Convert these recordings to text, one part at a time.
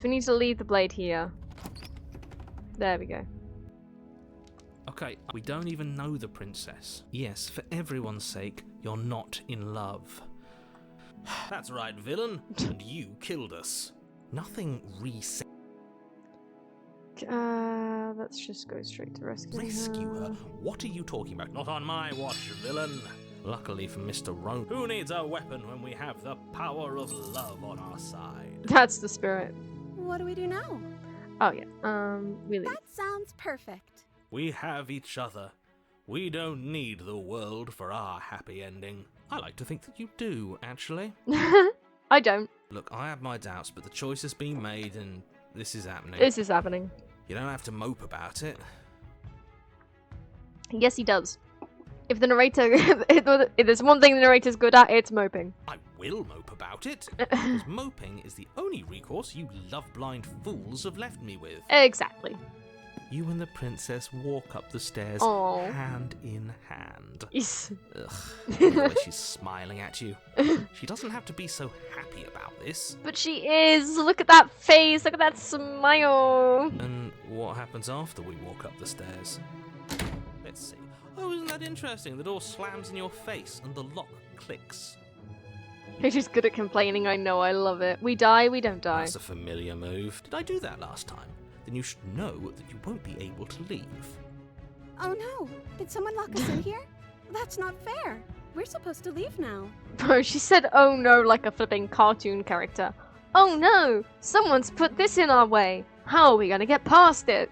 We need to leave the blade here. There we go. Okay, we don't even know the princess. Yes, for everyone's sake, you're not in love. That's right, villain. And you killed us. Nothing reset. Let's just go straight to rescue Her? What are you talking about? Not on my watch, villain. Luckily for Mr. Roan, who needs a weapon when we have the power of love on our side? That's the spirit. What do we do now? Oh yeah, we leave. That sounds perfect. We have each other. We don't need the world for our happy ending. I like to think that you do, actually. I don't. Look, I have my doubts, but the choice has been made and this is happening. This is happening. You don't have to mope about it. Yes, he does. If the narrator, if there's one thing the narrator's good at, it's moping. I will mope about it, because moping is the only recourse you love-blind fools have left me with. Exactly. You and the princess walk up the stairs, hand in hand. Yes. Ugh, the way she's smiling at you. She doesn't have to be so happy about this. But she is. Look at that face. Look at that smile. And what happens after we walk up the stairs? Let's see. Oh, isn't that interesting? The door slams in your face and the lock clicks. You're just good at complaining, I know, I love it. We die, we don't die. That's a familiar move. Did I do that last time? Then you should know that you won't be able to leave. Oh no! Did someone lock us in here? That's not fair. We're supposed to leave now. Bro, she said oh no like a flipping cartoon character. Oh no! Someone's put this in our way. How are we gonna get past it?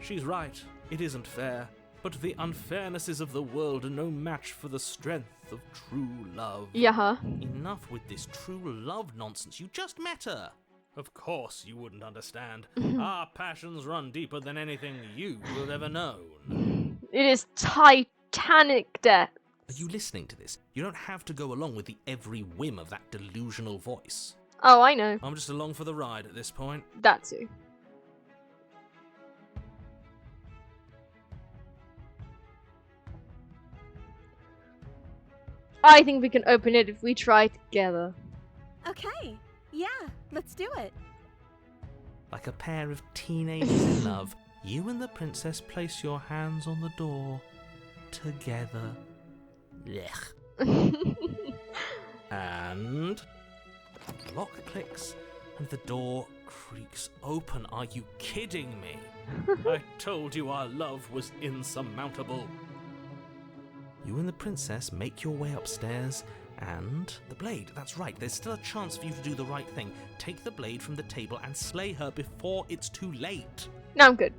She's right. It isn't fair. But the unfairnesses of the world are no match for the strength of true love. Yeah. Enough with this true love nonsense. You just met her. Of course you wouldn't understand. Our passions run deeper than anything you have ever known. It is titanic depth. Are you listening to this? You don't have to go along with the every whim of that delusional voice. Oh, I know. I'm just along for the ride at this point. That too. I think we can open it if we try together. Okay, yeah, let's do it. Like a pair of teenagers in love, you and the princess place your hands on the door together. And the lock clicks and the door creaks open. Are you kidding me? I told you our love was insurmountable. You and the princess make your way upstairs, and the blade, that's right, there's still a chance for you to do the right thing. Take the blade from the table and slay her before it's too late. No, I'm good.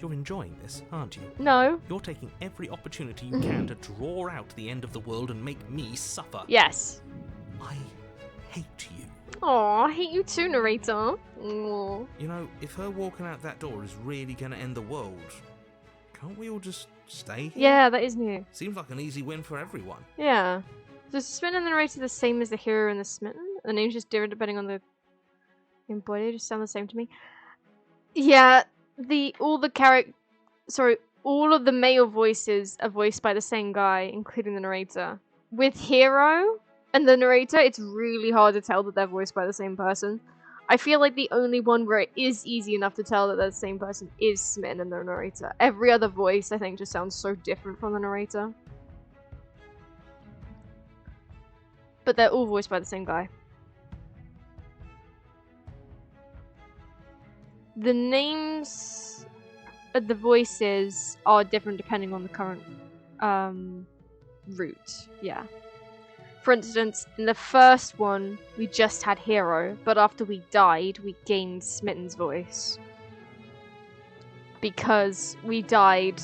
You're enjoying this, aren't you? No. You're taking every opportunity you can to draw out the end of the world and make me suffer. Yes. I hate you. Aw, I hate you too, narrator. Aww. You know, if her walking out that door is really gonna end the world, can't we all just stay here? Yeah, that is new. Seems like an easy win for everyone. Yeah. Is the smitten and the narrator the same as the hero and the smitten? The name's just different depending on the embodied. Just sound the same to me. Yeah, all of the male voices are voiced by the same guy, including the narrator. With hero and the narrator, it's really hard to tell that they're voiced by the same person. I feel like the only one where it is easy enough to tell that they're the same person is smitten and the narrator. Every other voice, I think, just sounds so different from the narrator. But they're all voiced by the same guy. The names of the voices are different depending on the current route. Yeah. For instance, in the first one, we just had hero, but after we died, we gained Smitten's voice. Because we died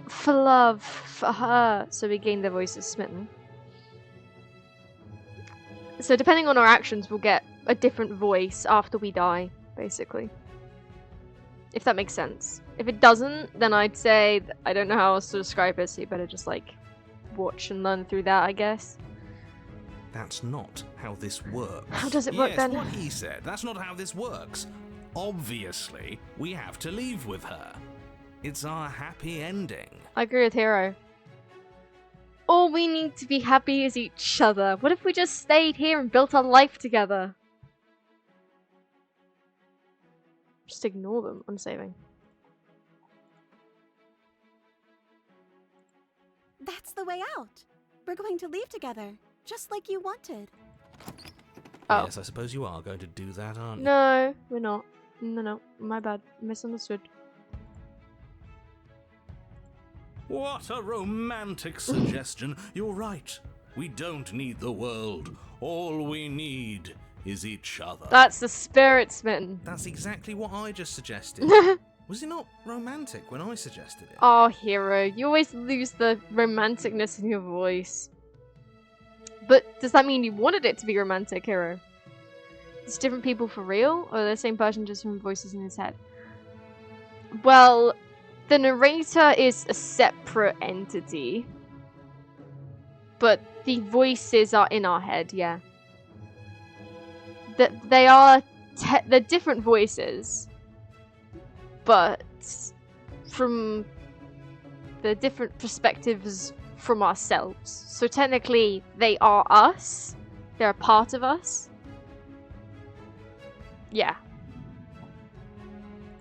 for love, for her, so we gained the voice of Smitten. So depending on our actions, we'll get a different voice after we die, basically. If that makes sense. If it doesn't, then I'd say, I don't know how else to describe it, so you better just, like, watch and learn through that, I guess. That's not how this works. How does it work then? Yes, what he said. That's not how this works. Obviously, we have to leave with her. It's our happy ending. I agree with Hero. All we need to be happy is each other. What if we just stayed here and built our life together? Just ignore them. Unsaving. That's the way out. We're going to leave together, just like you wanted. Oh. Yes, I suppose you are going to do that, aren't you? No, we're not. No, my bad. Misunderstood. What a romantic suggestion. You're right. We don't need the world. All we need is each other. That's the spirit, Smitten. That's exactly what I just suggested. Was it not romantic when I suggested it? Oh, Hero, you always lose the romanticness in your voice. But does that mean you wanted it to be romantic, Hero? It's different people for real, or the same person just from voices in his head? Well, the narrator is a separate entity. But the voices are in our head, yeah. They are they're different voices. But from the different perspectives from ourselves. So technically, they are us. They're a part of us. Yeah.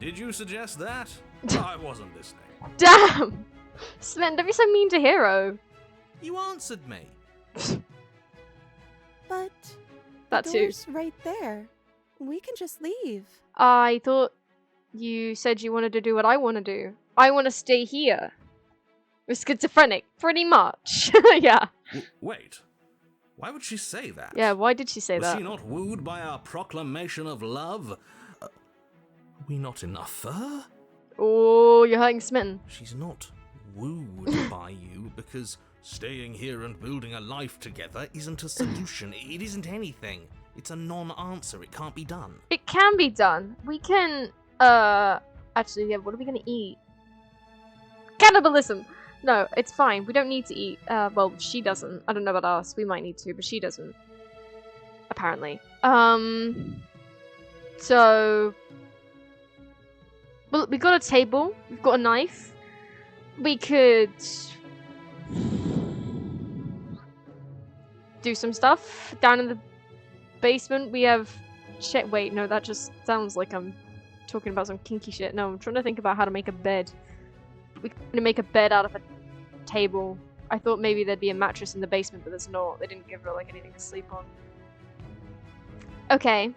Did you suggest that? I wasn't listening. Damn! Sven, don't be so mean to Hero. You answered me. But That the too. door's right there. We can just leave. I thought you said you wanted to do what I want to do. I want to stay here. We're schizophrenic, pretty much. Yeah. Wait. Why would she say that? Yeah, why did she say Was that? she not wooed by our proclamation of love? Are we not enough for her? Oh, you're hurting Smitten. She's not wooed by you because staying here and building a life together isn't a solution. It isn't anything. It's a non-answer. It can't be done. It can be done. We can, actually, yeah, what are we gonna eat? Cannibalism! No, it's fine. We don't need to eat. Well, she doesn't. I don't know about us. We might need to, but she doesn't. Apparently. So... Well, we got a table. We've got a knife. We could... do some stuff. Down in the basement, we have... Wait, no, that just sounds like I'm talking about some kinky shit. No, I'm trying to think about how to make a bed. We're gonna make a bed out of a table. I thought maybe there'd be a mattress in the basement, but there's not. They didn't give her, like, anything to sleep on. Okay.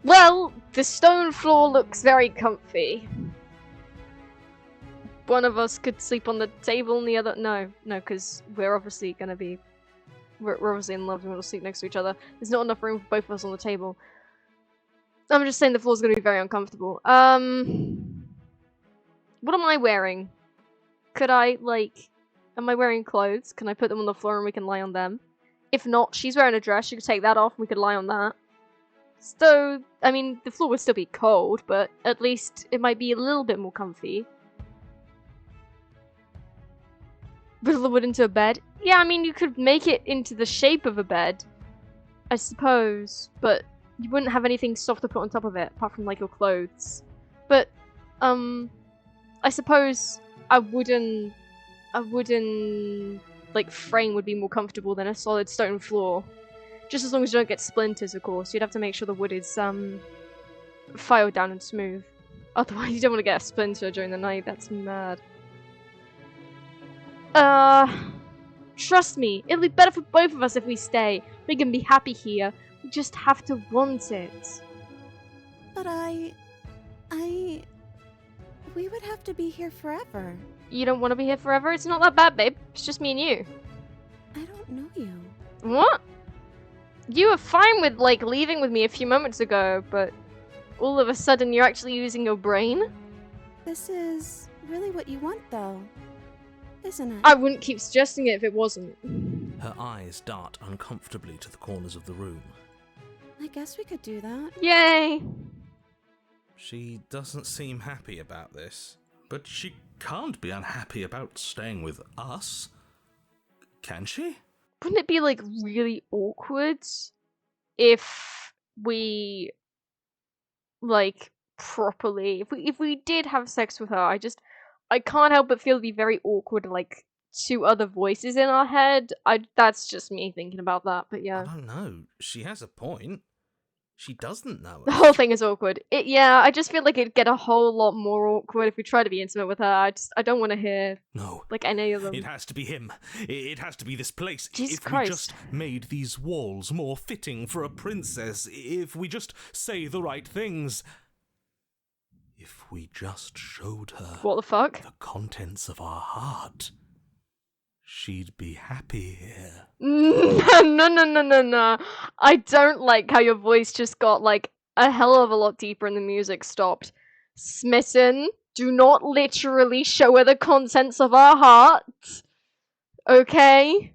Well, the stone floor looks very comfy. One of us could sleep on the table and the other... No, because we're obviously gonna be... We're obviously in love and we'll sleep next to each other. There's not enough room for both of us on the table. I'm just saying the floor's gonna be very uncomfortable. What am I wearing? Could I, like... Am I wearing clothes? Can I put them on the floor and we can lie on them? If not, she's wearing a dress. She could take that off and we could lie on that. So, I mean, the floor would still be cold, but at least it might be a little bit more comfy. Whittle the wood into a bed? Yeah, I mean, you could make it into the shape of a bed. I suppose. But you wouldn't have anything soft to put on top of it, apart from, like, your clothes. But, I suppose a wooden, like, frame would be more comfortable than a solid stone floor. Just as long as you don't get splinters, of course. You'd have to make sure the wood is, filed down and smooth. Otherwise, you don't want to get a splinter during the night. That's mad. Trust me. It'll be better for both of us if we stay. We can be happy here. We just have to want it. But we would have to be here forever. You don't want to be here forever? It's not that bad, babe. It's just me and you. I don't know you. What? You were fine with, like, leaving with me a few moments ago, but all of a sudden you're actually using your brain? This is really what you want, though, isn't it? I wouldn't keep suggesting it if it wasn't. Her eyes dart uncomfortably to the corners of the room. I guess we could do that. Yay! She doesn't seem happy about this. But she can't be unhappy about staying with us. Can she? Wouldn't it be, like, really awkward if we, like, properly... If we did have sex with her, I can't help but feel it'd be very awkward, like, two other voices in our head. That's just me thinking about that, but yeah. I don't know. She has a point. She doesn't know The us. whole thing is awkward. Yeah, I just feel like it'd get a whole lot more awkward if we try to be intimate with her. I don't want to hear, No. like, any of them. It has to be him. It has to be this place. Jesus If we Christ. just made these walls more fitting for a princess, if we just say the right things, if we just showed her What the fuck? the contents of our heart, she'd be happy here. No. I don't like how your voice just got, like, a hell of a lot deeper and the music stopped. Smitten, do not literally show her the contents of our heart. Okay?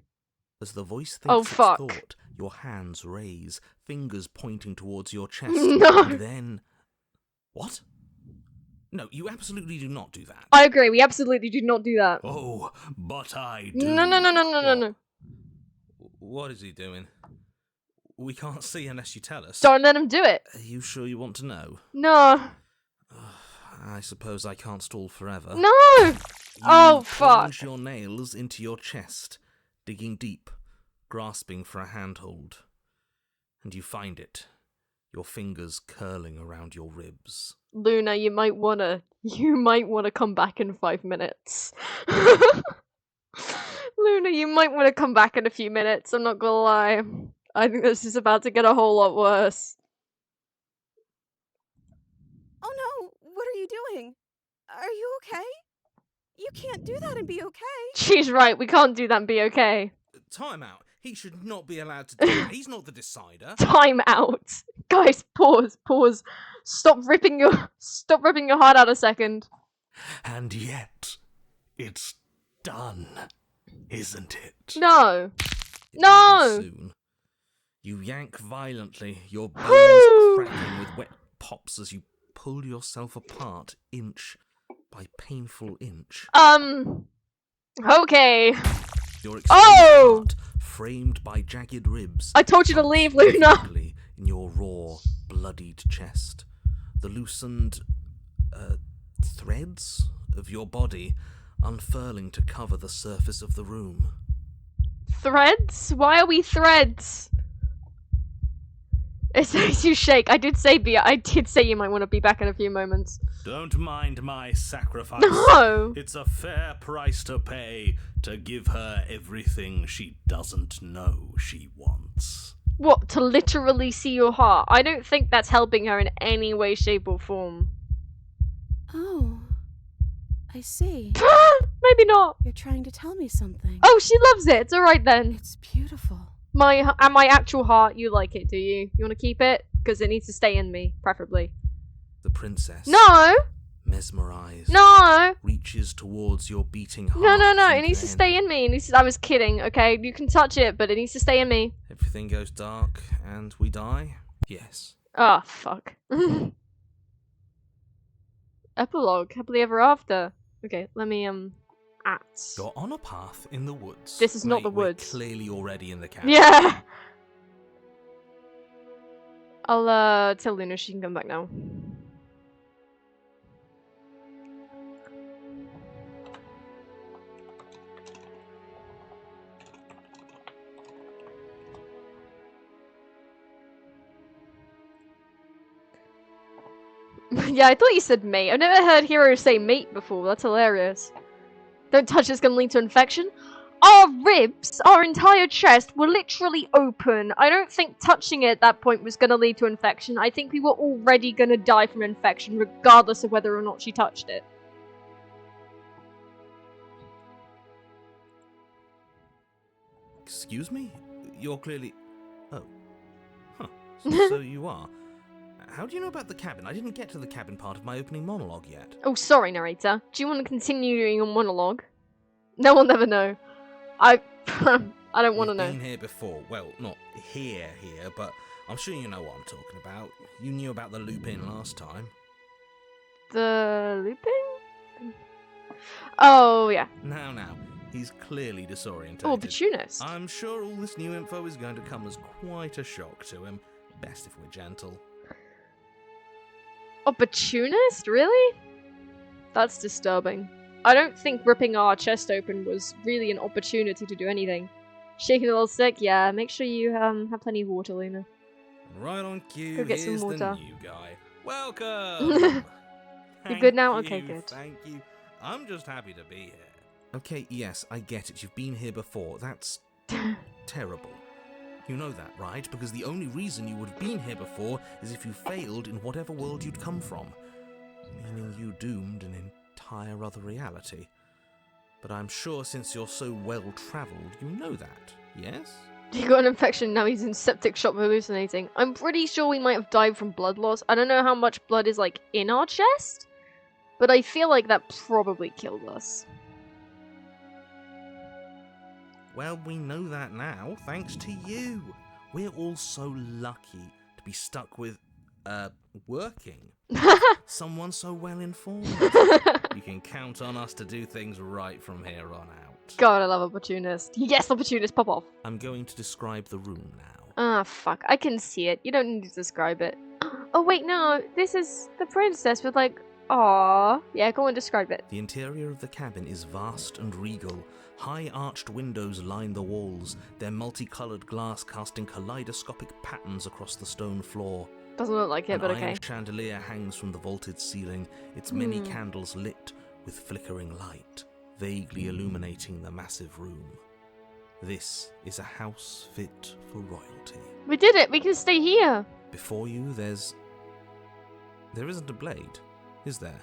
As the voice thinks Oh, its fuck. thought, your hands raise, fingers pointing towards your chest. No. And then... What? No, you absolutely do not do that. I agree, we absolutely do not do that. Oh, but I do. No. What is he doing? We can't see unless you tell us. Don't let him do it. Are you sure you want to know? No. I suppose I can't stall forever. No! You Oh, fuck. plunge your nails into your chest, digging deep, grasping for a handhold. And you find it, your fingers curling around your ribs. Luna, you might wanna come back in 5 minutes. Luna, you might wanna come back in a few minutes, I'm not gonna lie. I think this is about to get a whole lot worse. Oh no, what are you doing? Are you okay? You can't do that and be okay. She's right, we can't do that and be okay. Time out. He should not be allowed to do that. He's not the decider. Time out. Guys, pause. Stop ripping your heart out a second. And yet, it's done, isn't it? No. It will be No! soon. You yank violently, your bones Whew. cracking with wet pops as you pull yourself apart inch by painful inch. Okay. Your exposed Oh! heart framed by jagged ribs. I told you to leave, Luna. rhythmically in your raw, bloodied chest. The loosened threads of your body unfurling to cover the surface of the room. Threads? Why are we threads? It makes you shake. I did say you might want to be back in a few moments. Don't mind my sacrifice. No! It's a fair price to pay to give her everything she doesn't know she wants. What, to literally see your heart? I don't think that's helping her in any way, shape, or form. Oh, I see. Maybe not. You're trying to tell me something. Oh, she loves it. It's alright then. It's beautiful. My actual heart, you like it, do you? You want to keep it? Because it needs to stay in me, preferably. The princess, No! mesmerized, No! reaches towards your beating heart. No, it and needs to then stay in me. I was kidding, okay? You can touch it, but it needs to stay in me. Everything goes dark and we die? Yes. Oh, fuck. Epilogue. Happily ever after. Okay, let me, act. You're on a path in the woods. This is not Mate, the we're woods. clearly already in the cabin. Yeah! I'll, tell Luna she can come back now. Yeah, I thought you said mate. I've never heard heroes say mate before. That's hilarious. Don't touch, it's gonna lead to infection. Our ribs, our entire chest, were literally open. I don't think touching it at that point was gonna lead to infection. I think we were already gonna die from infection, regardless of whether or not she touched it. Excuse me? You're clearly... Oh. Huh. So you are. How do you know about the cabin? I didn't get to the cabin part of my opening monologue yet. Oh, sorry, narrator. Do you want to continue doing your monologue? No one ever know. I don't want to You've know. been here before. Well, not here, but I'm sure you know what I'm talking about. You knew about the loop-in last time. The looping? Oh, yeah. Now. He's clearly disorientated. Oh, opportunist. I'm sure all this new info is going to come as quite a shock to him. Best if we're gentle. Opportunist? Really? That's disturbing. I don't think ripping our chest open was really an opportunity to do anything. Shaking a little sick? Yeah, make sure you have plenty of water, Luna. Right on cue, Go get some here's the water. new guy. Welcome! You good now? Thank Okay, you, good. Thank you. I'm just happy to be here. Okay, yes, I get it. You've been here before. That's terrible. You know that, right? Because the only reason you would have been here before is if you failed in whatever world you'd come from. Meaning you doomed an entire other reality. But I'm sure since you're so well-travelled, you know that, yes? He got an infection, now he's in septic shock hallucinating. I'm pretty sure we might have died from blood loss. I don't know how much blood is, like, in our chest, but I feel like that probably killed us. Well, we know that now, thanks to you. We're all so lucky to be stuck with, working. Someone so well-informed. You can count on us to do things right from here on out. God, I love opportunist. Yes, opportunist, pop off. I'm going to describe the room now. Ah, fuck. I can see it. You don't need to describe it. Oh, wait, no. This is the princess with, like... Aww. Yeah, go on, describe it. The interior of the cabin is vast and regal. High arched windows line the walls, their multicoloured glass casting kaleidoscopic patterns across the stone floor. Doesn't look like it, but An okay. iron chandelier hangs from the vaulted ceiling, its many candles lit with flickering light, vaguely illuminating the massive room. This is a house fit for royalty. We did it! We can stay here! Before you, there isn't a blade, is there?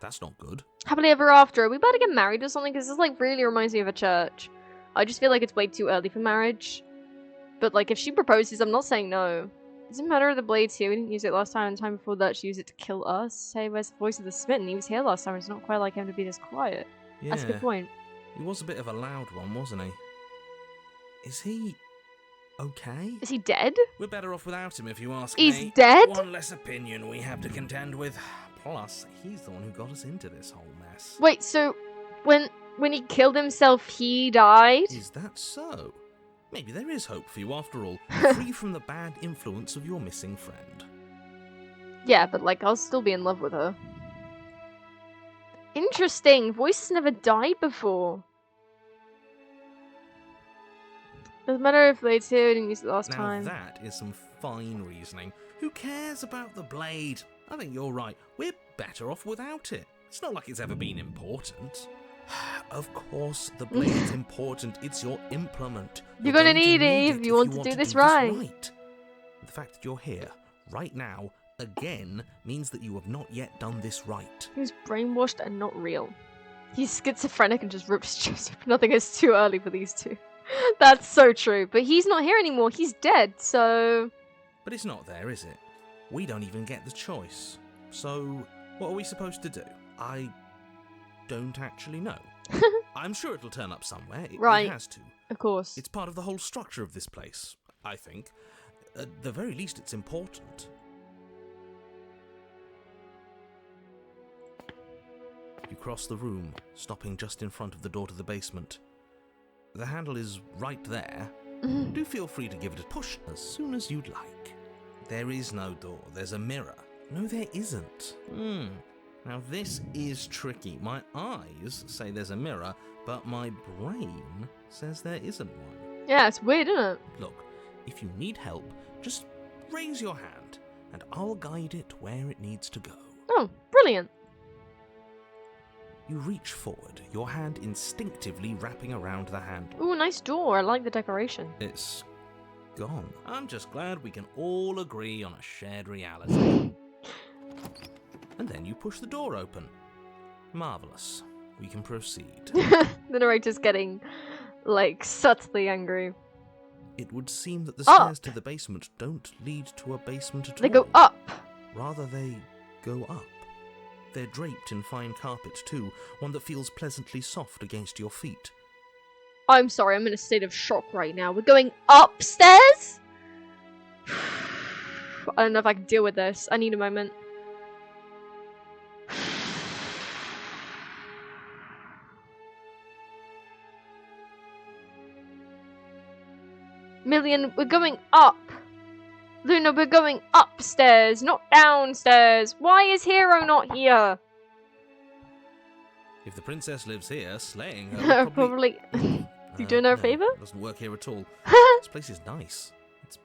That's not good. Happily ever after. Are we about to get married or something? Because this, like, really reminds me of a church. I just feel like it's way too early for marriage. But, like, if she proposes, I'm not saying no. Doesn't matter the blades here. We didn't use it last time, and the time before that she used it to kill us. Hey, where's the voice of the smitten? He was here last time. It's not quite like him to be this quiet. Yeah, That's a good point. he was a bit of a loud one, wasn't he? Is he okay? Is he dead? We're better off without him, if you ask He's me. dead? One less opinion we have to contend with. Plus, he's the one who got us into this whole mess. Wait, so when he killed himself, he died? Is that so? Maybe there is hope for you after all, free from the bad influence of your missing friend. Yeah, but, like, I'll still be in love with her. Interesting. Voices never died before. Doesn't matter if blades here, we didn't use it last Now time. that is some fine reasoning. Who cares about the blade? I think you're right. We're better off without it. It's not like it's ever been important. Of course, the blade's important. It's your implement. You're gonna need it if you want to do this right. The fact that you're here, right now, again, means that you have not yet done this right. He was brainwashed and not real. He's schizophrenic and just rips chest open. Nothing is too early for these two. That's so true. But he's not here anymore. He's dead, so... But it's not there, is it? We don't even get the choice. So, what are we supposed to do? I don't actually know. I'm sure it'll turn up somewhere. It has to. Of course. It's part of the whole structure of this place, I think. At the very least, it's important. You cross the room, stopping just in front of the door to the basement. The handle is right there. Do feel free to give it a push as soon as you'd like. There is no door, there's a mirror. No, there isn't. Now this is tricky. My eyes say there's a mirror, but my brain says there isn't one. Yeah, it's weird, isn't it? Look, if you need help, just raise your hand, and I'll guide it where it needs to go. Oh, brilliant. You reach forward, your hand instinctively wrapping around the handle. Ooh, nice door. I like the decoration. It's gone. I'm just glad we can all agree on a shared reality. And then you push the door open. Marvellous. We can proceed. The narrator's getting, like, subtly angry. It would seem that the stairs to the basement don't lead to a basement at all. They go up. Rather, they go up. They're draped in fine carpet too, one that feels pleasantly soft against your feet. I'm sorry, I'm in a state of shock right now. We're going upstairs? I don't know if I can deal with this. I need a moment. Million, we're going up. Luna, we're going upstairs, not downstairs. Why is Hero not here? If the princess lives here, slaying her would Probably. You doing her a favour? Doesn't work here at all. This place is nice. It's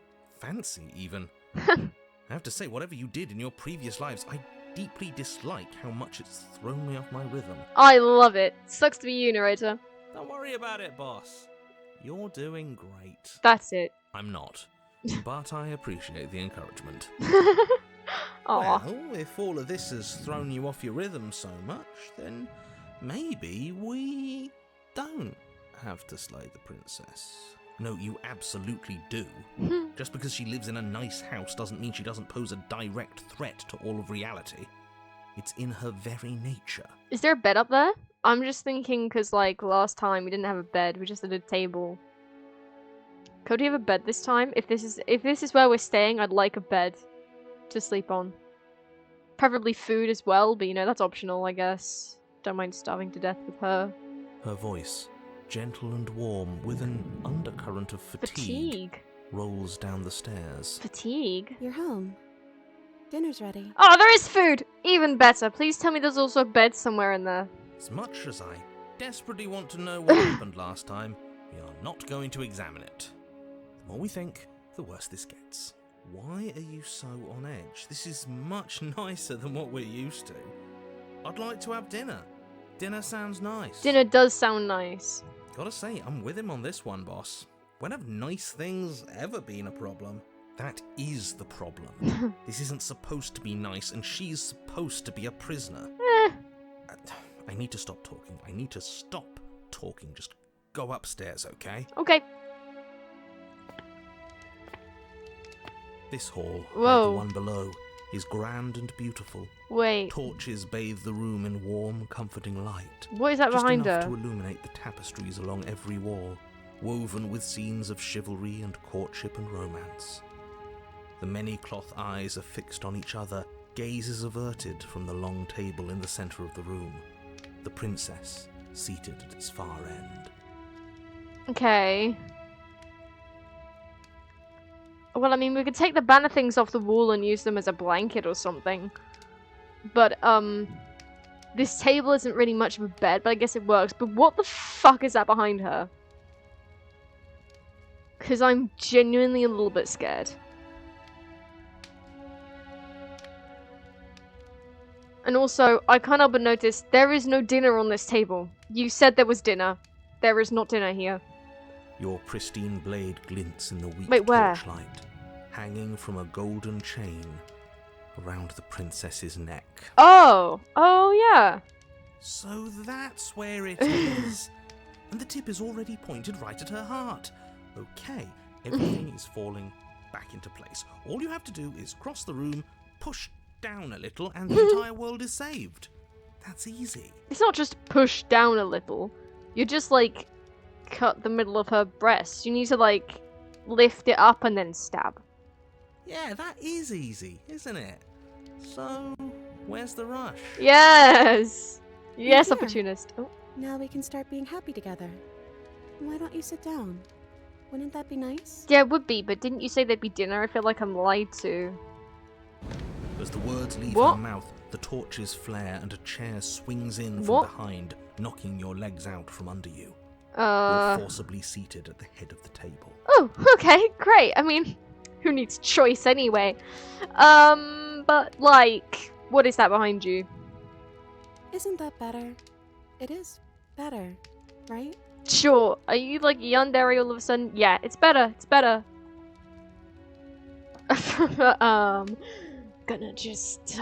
fancy, even. I have to say, whatever you did in your previous lives, I deeply dislike how much it's thrown me off my rhythm. I love it. Sucks to be you, narrator. Don't worry about it, boss. You're doing great. That's it. I'm not, but I appreciate the encouragement. Aw. Well, if all of this has thrown you off your rhythm so much, then maybe we don't have to slay the princess. No, you absolutely do. Just because she lives in a nice house doesn't mean she doesn't pose a direct threat to all of reality. It's in her very nature. Is there a bed up there? I'm just thinking because, like, last time we didn't have a bed, we just had a table. Could we have a bed this time? If this is where we're staying, I'd like a bed to sleep on. Preferably food as well, but you know, that's optional, I guess. Don't mind starving to death with her. Her voice, gentle and warm, with an undercurrent of fatigue, rolls down the stairs. Fatigue? You're home. Dinner's ready. Oh, there is food! Even better. Please tell me there's also a bed somewhere in there. As much as I desperately want to know what happened last time, we are not going to examine it. The more we think, the worse this gets. Why are you so on edge? This is much nicer than what we're used to. I'd like to have dinner. Dinner sounds nice. Dinner does sound nice. Gotta say, I'm with him on this one, boss. When have nice things ever been a problem? That is the problem. This isn't supposed to be nice, and she's supposed to be a prisoner. I need to stop talking. I need to stop talking. Just go upstairs, okay? Okay. This hall, like Whoa. the one below, is grand and beautiful. Wait. Torches bathe the room in warm, comforting light. What is that Just behind enough her? to illuminate the tapestries along every wall, woven with scenes of chivalry and courtship and romance. The many cloth eyes are fixed on each other, gazes averted from the long table in the centre of the room. The princess, seated at its far end. Okay. Well, I mean, we could take the banner things off the wall and use them as a blanket or something. But, this table isn't really much of a bed, but I guess it works. But what the fuck is that behind her? Because I'm genuinely a little bit scared. And also, I can't help but notice, there is no dinner on this table. You said there was dinner. There is not dinner here. Your pristine blade glints in the weak Wait, where? torchlight, hanging from a golden chain around the princess's neck. Oh! Oh, yeah. So that's where it is. And the tip is already pointed right at her heart. Okay, everything is falling back into place. All you have to do is cross the room, push down a little, and the entire world is saved. That's easy. It's not just push down a little. You just, like, cut the middle of her breast. You need to, like, lift it up and then stab. Yeah, that is easy, isn't it? So, where's the rush? Yes! Yes, Here. opportunist. Oh. Now we can start being happy together. Why don't you sit down? Wouldn't that be nice? Yeah, it would be, but didn't you say there'd be dinner? I feel like I'm lied to. As the words leave What? her mouth, the torches flare and a chair swings in from What? behind, knocking your legs out from under you. You're forcibly seated at the head of the table. Oh, okay, great. I mean, who needs choice anyway? But, like, what is that behind you? Isn't that better? It is better, right? Sure. Are you, like, yandere all of a sudden? Yeah, it's better. It's better. Gonna just...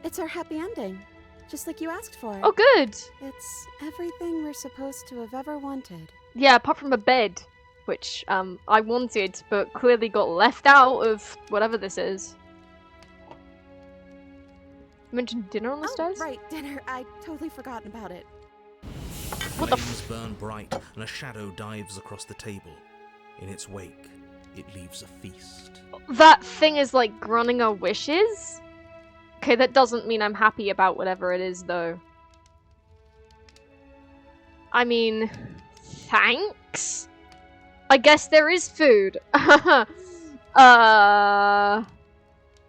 It's our happy ending, just like you asked for. Oh, good. It's everything we're supposed to have ever wanted. Yeah, apart from a bed, which, I wanted, but clearly got left out of whatever this is. You mentioned dinner on the stairs? Right, dinner. I'd totally forgotten about it. What the Flames burn bright, and a shadow dives across the table. In its wake, it leaves a feast. That thing is, like, grunting our wishes? Okay, that doesn't mean I'm happy about whatever it is, though. I mean, thanks? I guess there is food. Go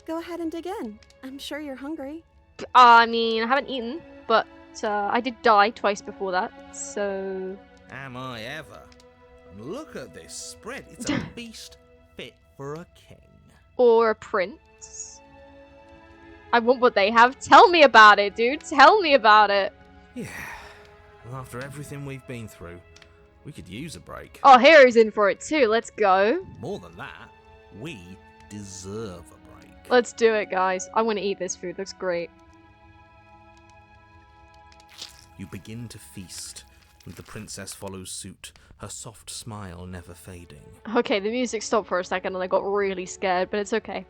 ahead and dig in. I'm sure you're hungry. I mean, I haven't eaten, but I did die twice before that, so... am I ever. And look at this spread. It's a feast fit for a king. Or a prince. I want what they have. Tell me about it, dude. Tell me about it. Yeah. Well, after everything we've been through, we could use a break. Oh, Hero's in for it too. Let's go. More than that, we deserve a break. Let's do it, guys. I want to eat this food. Looks great. You begin to feast, and the princess follows suit, her soft smile never fading. Okay, the music stopped for a second and I got really scared, but it's okay.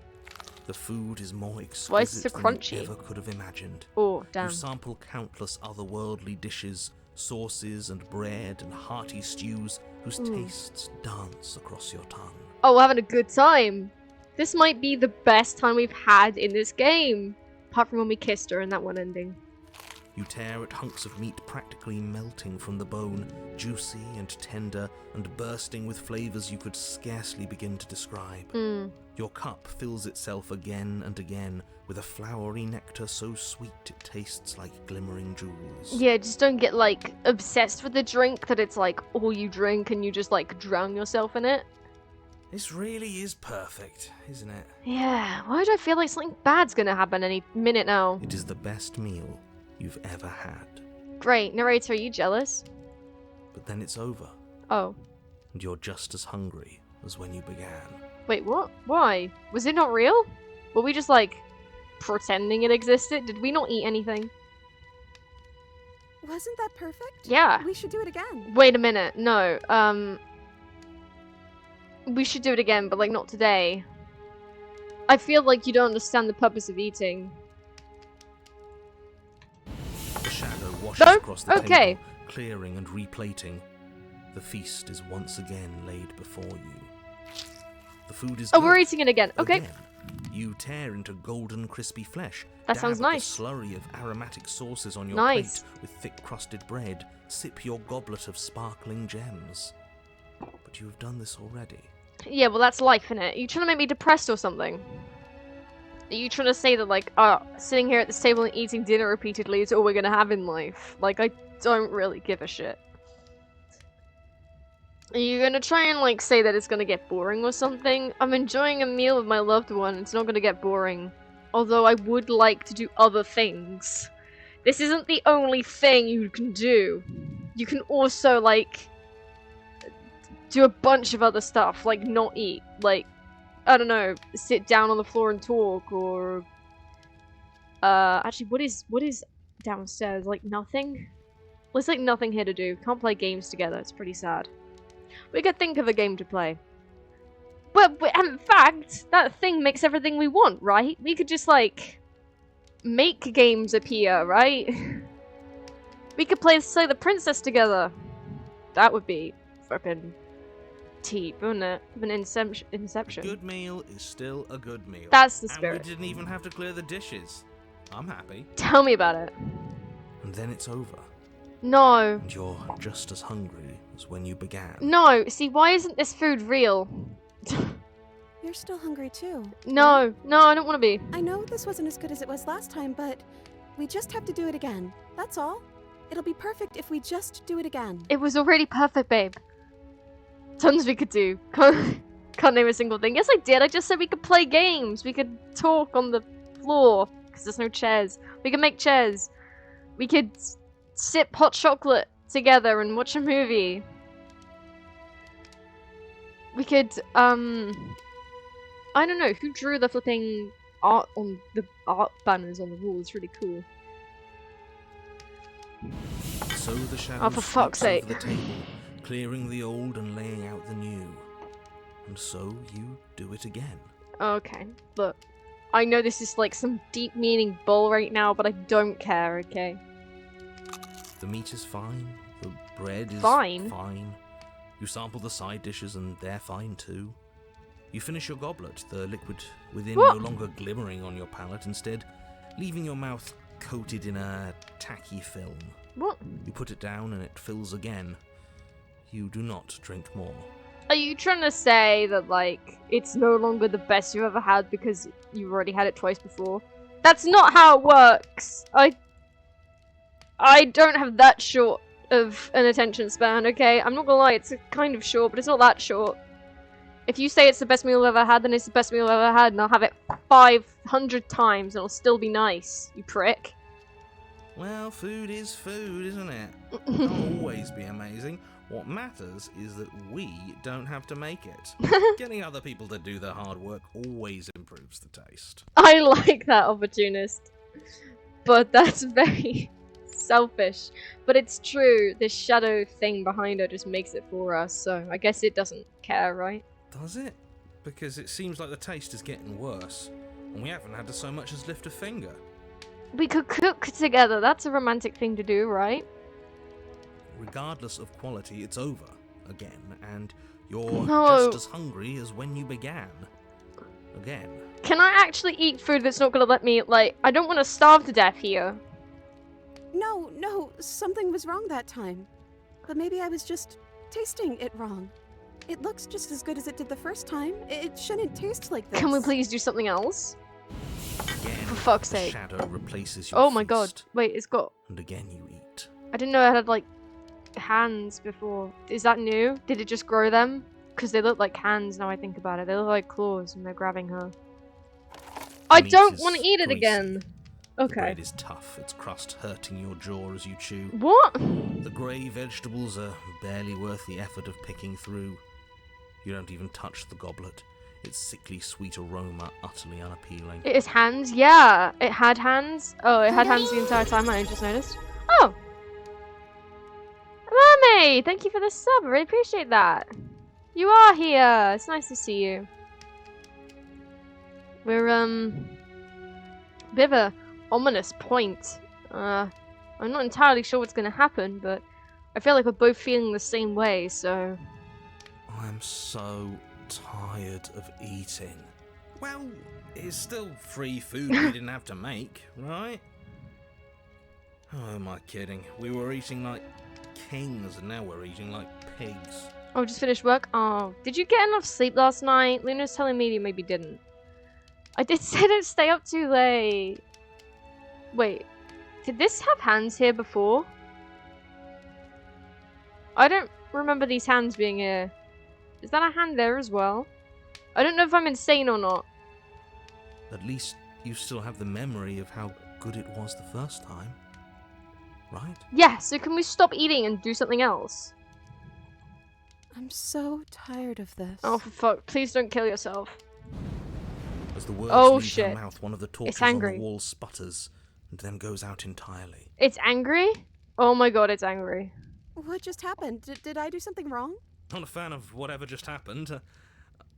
The food is more exquisite Why is it so than crunchy? you ever could have imagined. Oh, damn. You sample countless otherworldly dishes, sauces and bread and hearty stews whose tastes dance across your tongue. Oh, we're having a good time. This might be the best time we've had in this game. Apart from when we kissed her in that one ending. You tear at hunks of meat practically melting from the bone, juicy and tender and bursting with flavours you could scarcely begin to describe. Your cup fills itself again and again with a flowery nectar so sweet it tastes like glimmering jewels. Yeah, just don't get, like, obsessed with the drink that it's, like, all you drink and you just, like, drown yourself in it. This really is perfect, isn't it? Yeah, why do I feel like something bad's gonna happen any minute now? It is the best meal you've ever had. Great. Narrator, are you jealous? But then it's over, Oh. and you're just as hungry as when you began. Wait, what? Why? Was it not real? Were we just, like, pretending it existed? Did we not eat anything? Wasn't that perfect? Yeah. We should do it again. Wait a minute. No. We should do it again, but, like, not today. I feel like you don't understand the purpose of eating. The shadow washes No? across the Okay. table, clearing and replating. The feast is once again laid before you. The food is Oh, good. we're eating it again. Okay. Again, you tear into golden, crispy flesh. That sounds dab at nice. The slurry of aromatic sauces on your Nice. plate with thick-crusted bread. Sip your goblet of sparkling gems. But you have done this already. Yeah, well, that's life, innit? Are you trying to make me depressed or something? Are you trying to say that, like, sitting here at this table and eating dinner repeatedly is all we're gonna have in life? Like, I don't really give a shit. Are you gonna try and, like, say that it's gonna get boring or something? I'm enjoying a meal with my loved one. It's not gonna get boring. Although I would like to do other things. This isn't the only thing you can do. You can also, like, do a bunch of other stuff, like not eat. Like, I don't know, sit down on the floor and talk, or... actually, what is downstairs? Like, nothing? There's, like, nothing here to do. Can't play games together. It's pretty sad. We could think of a game to play. Well, in fact, that thing makes everything we want, right? We could just, like, make games appear, right? We could play Slay the Princess together. That would be fucking deep, wouldn't it? Of an Inception. A good meal is still a good meal. That's the And spirit. we didn't even have to clear the dishes. I'm happy. Tell me about it. And then it's over. No. And you're just as hungry as when you began. No. See, why isn't this food real? You're still hungry too. No. No, I don't want to be. I know this wasn't as good as it was last time, but we just have to do it again. That's all. It'll be perfect if we just do it again. It was already perfect, babe. Tons we could do. Can't name a single thing. Yes, I did. I just said we could play games. We could talk on the floor. Because there's no chairs. We could make chairs. We could sip hot chocolate together and watch a movie. We could, I don't know. Who drew the flipping art on the art banners on the wall? It's really cool. So the shadow Oh, for fuck's sweeps sake. over the table, clearing the old and laying out the new. And so you do it again. Okay, look. I know this is like some deep meaning bull right now, but I don't care, okay? The meat is fine. The bread is Fine? fine. You sample the side dishes and they're fine too. You finish your goblet, the liquid within What? no longer glimmering on your palate, instead leaving your mouth coated in a tacky film. What? You put it down and it fills again. You do not drink more. Are you trying to say that, like, it's no longer the best you've ever had because you've already had it twice before? That's not how it works! I don't have that short of an attention span, okay? I'm not gonna lie, it's kind of short, but it's not that short. If you say it's the best meal I've ever had, then it's the best meal I've ever had, and I'll have it 500 times, and it'll still be nice, you prick. Well, food is food, isn't it? Can't always be amazing. What matters is that we don't have to make it. Getting other people to do the hard work always improves the taste. I like that, opportunist. But that's very selfish. But it's true, this shadow thing behind her just makes it for us, so I guess it doesn't care, right? Does it? Because it seems like the taste is getting worse, and we haven't had to so much as lift a finger. We could cook together, that's a romantic thing to do, right? Regardless of quality, it's over again, and you're No. just as hungry as when you began. Again. Can I actually eat food that's not gonna let me, like, I don't want to starve to death here. No, something was wrong that time. But maybe I was just tasting it wrong. It looks just as good as it did the first time. It shouldn't taste like this. Can we please do something else? Again, For fuck's the sake. shadow replaces your Oh my god. feast, Wait, it's got... and again you eat. I didn't know it had, like, hands before. Is that new? Did it just grow them? Because they look like hands now I think about it. They look like claws and they're grabbing her. I meat don't is want to eat it greasy. again. The Okay. bread is tough, its crust hurting your jaw as you chew. What? The grey vegetables are barely worth the effort of picking through. You don't even touch the goblet. Its sickly sweet aroma utterly unappealing. It is hands? Yeah. It had hands. Oh, it had hands the entire time. I just noticed. Oh! Mummy! Thank you for the sub. I really appreciate that. You are here. It's nice to see you. We're, bit of a ominous point. I'm not entirely sure what's gonna happen, but I feel like we're both feeling the same way, so... I'm so tired of eating. Well, it's still free food we didn't have to make, right? Oh, am I kidding? We were eating like kings, and now we're eating like pigs. Oh, just finished work? Oh, did you get enough sleep last night? Luna's telling me you maybe didn't. I did say don't stay up too late. Wait, did this have hands here before? I don't remember these hands being here. Is that a hand there as well? I don't know if I'm insane or not. At least you still have the memory of how good it was the first time, right? Yeah, so can we stop eating and do something else? I'm so tired of this. Oh, for fuck. Please don't kill yourself. As the words Oh, leave shit. her mouth, one of the torches It's on angry. the wall sputters and then goes out entirely. It's angry? Oh my god, it's angry. What just happened? Did I do something wrong? Not a fan of whatever just happened.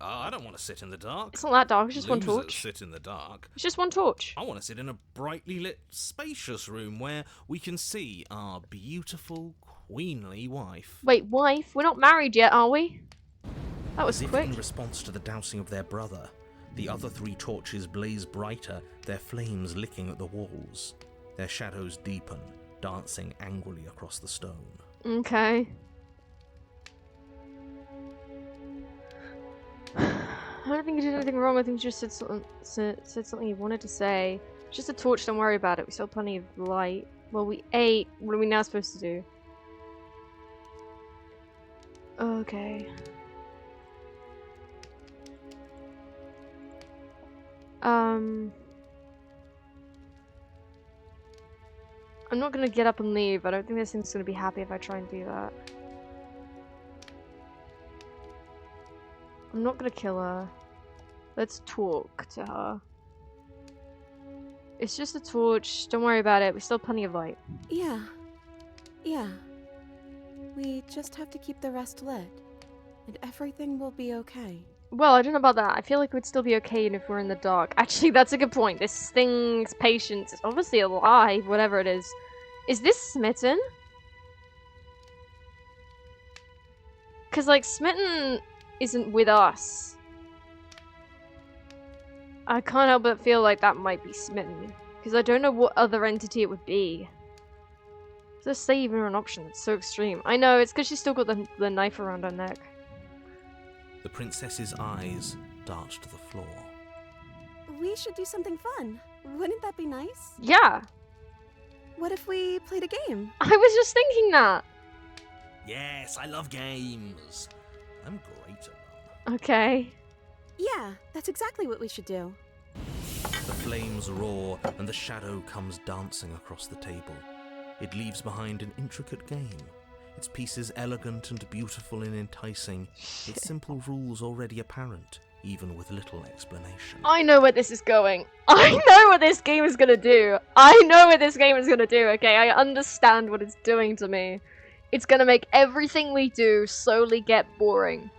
I don't want to sit in the dark. It's not that dark, it's just one Losers torch. sit in the dark. It's just one torch. I want to sit in a brightly lit, spacious room where we can see our beautiful, queenly wife. Wait, wife? We're not married yet, are we? That was As if quick. in response to the dousing of their brother, the other three torches blaze brighter, their flames licking at the walls. Their shadows deepen, dancing angrily across the stone. Okay. I don't think you did anything wrong. I think you just said something you wanted to say. It's just a torch, don't worry about it. We still have plenty of light. Well, we ate. What are we now supposed to do? Okay. I'm not gonna get up and leave. I don't think this thing's gonna be happy if I try and do that. I'm not gonna kill her. Let's talk to her. It's just a torch. Don't worry about it. We still have plenty of light. Yeah. We just have to keep the rest lit, and everything will be okay. Well, I don't know about that. I feel like we'd still be okay even if we're in the dark. Actually, that's a good point. This thing's patience is obviously alive, whatever it is. Is this Smitten? Because, like, Smitten isn't with us. I can't help but feel like that might be Smitten. Because I don't know what other entity it would be. Just say even an option. It's so extreme. I know, it's because she's still got the knife around her neck. The princess's eyes dart to the floor. We should do something fun. Wouldn't that be nice? Yeah. What if we played a game? I was just thinking that. Yes, I love games. I'm great at them. Okay. Yeah, that's exactly what we should do. The flames roar and the shadow comes dancing across the table. It leaves behind an intricate game. Its pieces elegant and beautiful and enticing. Its simple rules already apparent, even with little explanation. I know where this is going. I know what this game is gonna do. I know what this game is gonna do, okay? I understand what it's doing to me. It's gonna make everything we do slowly get boring.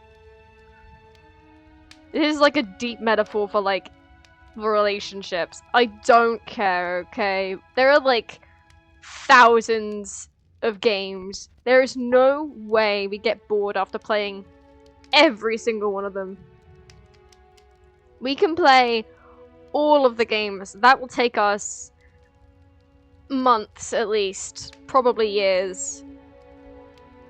This is like a deep metaphor for, like, relationships. I don't care, okay? There are, like, thousands of games. There is no way we get bored after playing every single one of them. We can play all of the games. That will take us months at least, probably years.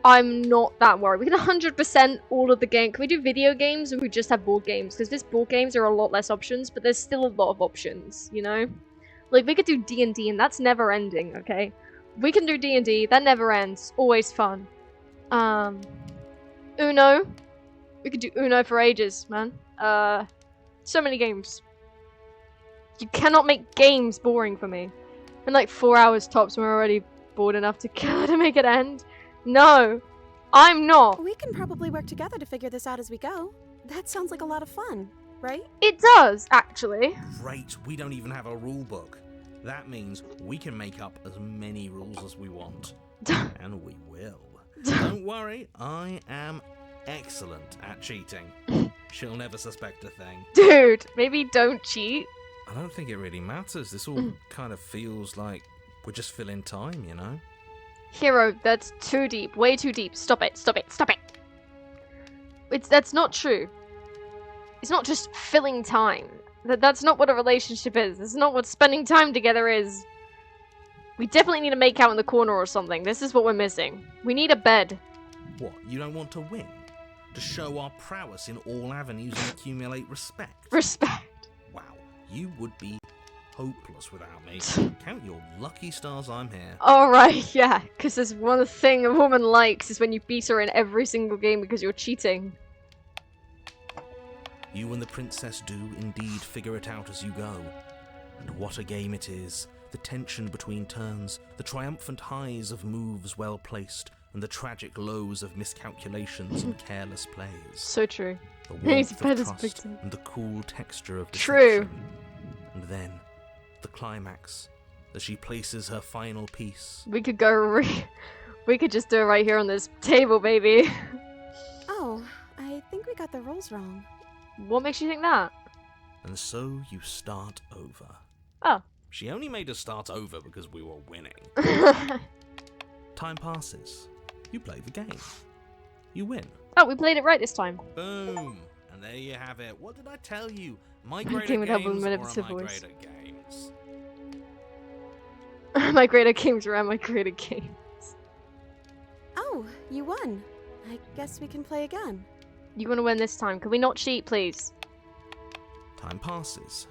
I'm not that worried. We can 100% all of the game. Can we do video games or we just have board games? Because this board games are a lot less options, but there's still a lot of options, you know? Like, we could do D&D and that's never ending, okay? We can do D&D, that never ends. Always fun. Uno. We could do Uno for ages, man. So many games. You cannot make games boring for me. In like 4 hours tops, we're already bored enough to make it end. No, I'm not. We can probably work together to figure this out as we go. That sounds like a lot of fun, right? It does, actually. Great, we don't even have a rule book. That means we can make up as many rules as we want. And we will. Don't worry, I am excellent at cheating. She'll never suspect a thing. Dude, maybe don't cheat. I don't think it really matters. This all kind of feels like we're just filling time, you know? Hero, that's too deep. Way too deep. Stop it, stop it, stop it. That's not true. It's not just filling time. That's not what a relationship is. That's not what spending time together is. We definitely need to make out in the corner or something. This is what we're missing. We need a bed. What, you don't want to win? To show our prowess in all avenues and accumulate respect? Respect. Wow, you would be hopeless without me. Count your lucky stars I'm here. Alright, yeah. Because there's one thing a woman likes is when you beat her in every single game because you're cheating. You and the princess do indeed figure it out as you go. And what a game it is. The tension between turns, the triumphant highs of moves well placed, and the tragic lows of miscalculations and careless plays. So true. The He's warmth bad of as trust victim. and the cool texture of True. deception. And then, the climax, as she places her final piece. We could go we could just do it right here on this table, baby. Oh, I think we got the rules wrong. What makes you think that? And so you start over. Oh. She only made us start over because we were winning. Time passes. You play the game. You win. Oh, we played it right this time. Boom. And there you have it. What did I tell you? My greater Game would help with games or am I manipulative voice. greater games? My greater games around my greater games. Oh, you won. I guess we can play again. You want to win this time. Can we not cheat, please? Time passes.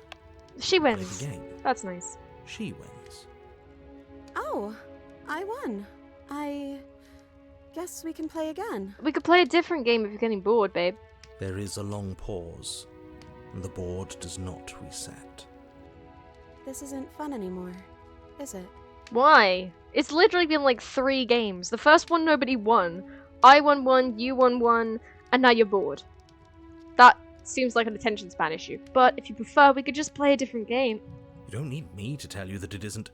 She Play wins. the game. That's nice. She wins. Oh, I won. I guess we can play again. We could play a different game if you're getting bored, babe. There is a long pause, and the board does not reset. This isn't fun anymore, is it? Why? It's literally been like 3 games. The first one nobody won. I won 1, you won 1, and now you're bored. That seems like an attention span issue. But if you prefer, we could just play a different game. You don't need me to tell you that it isn't.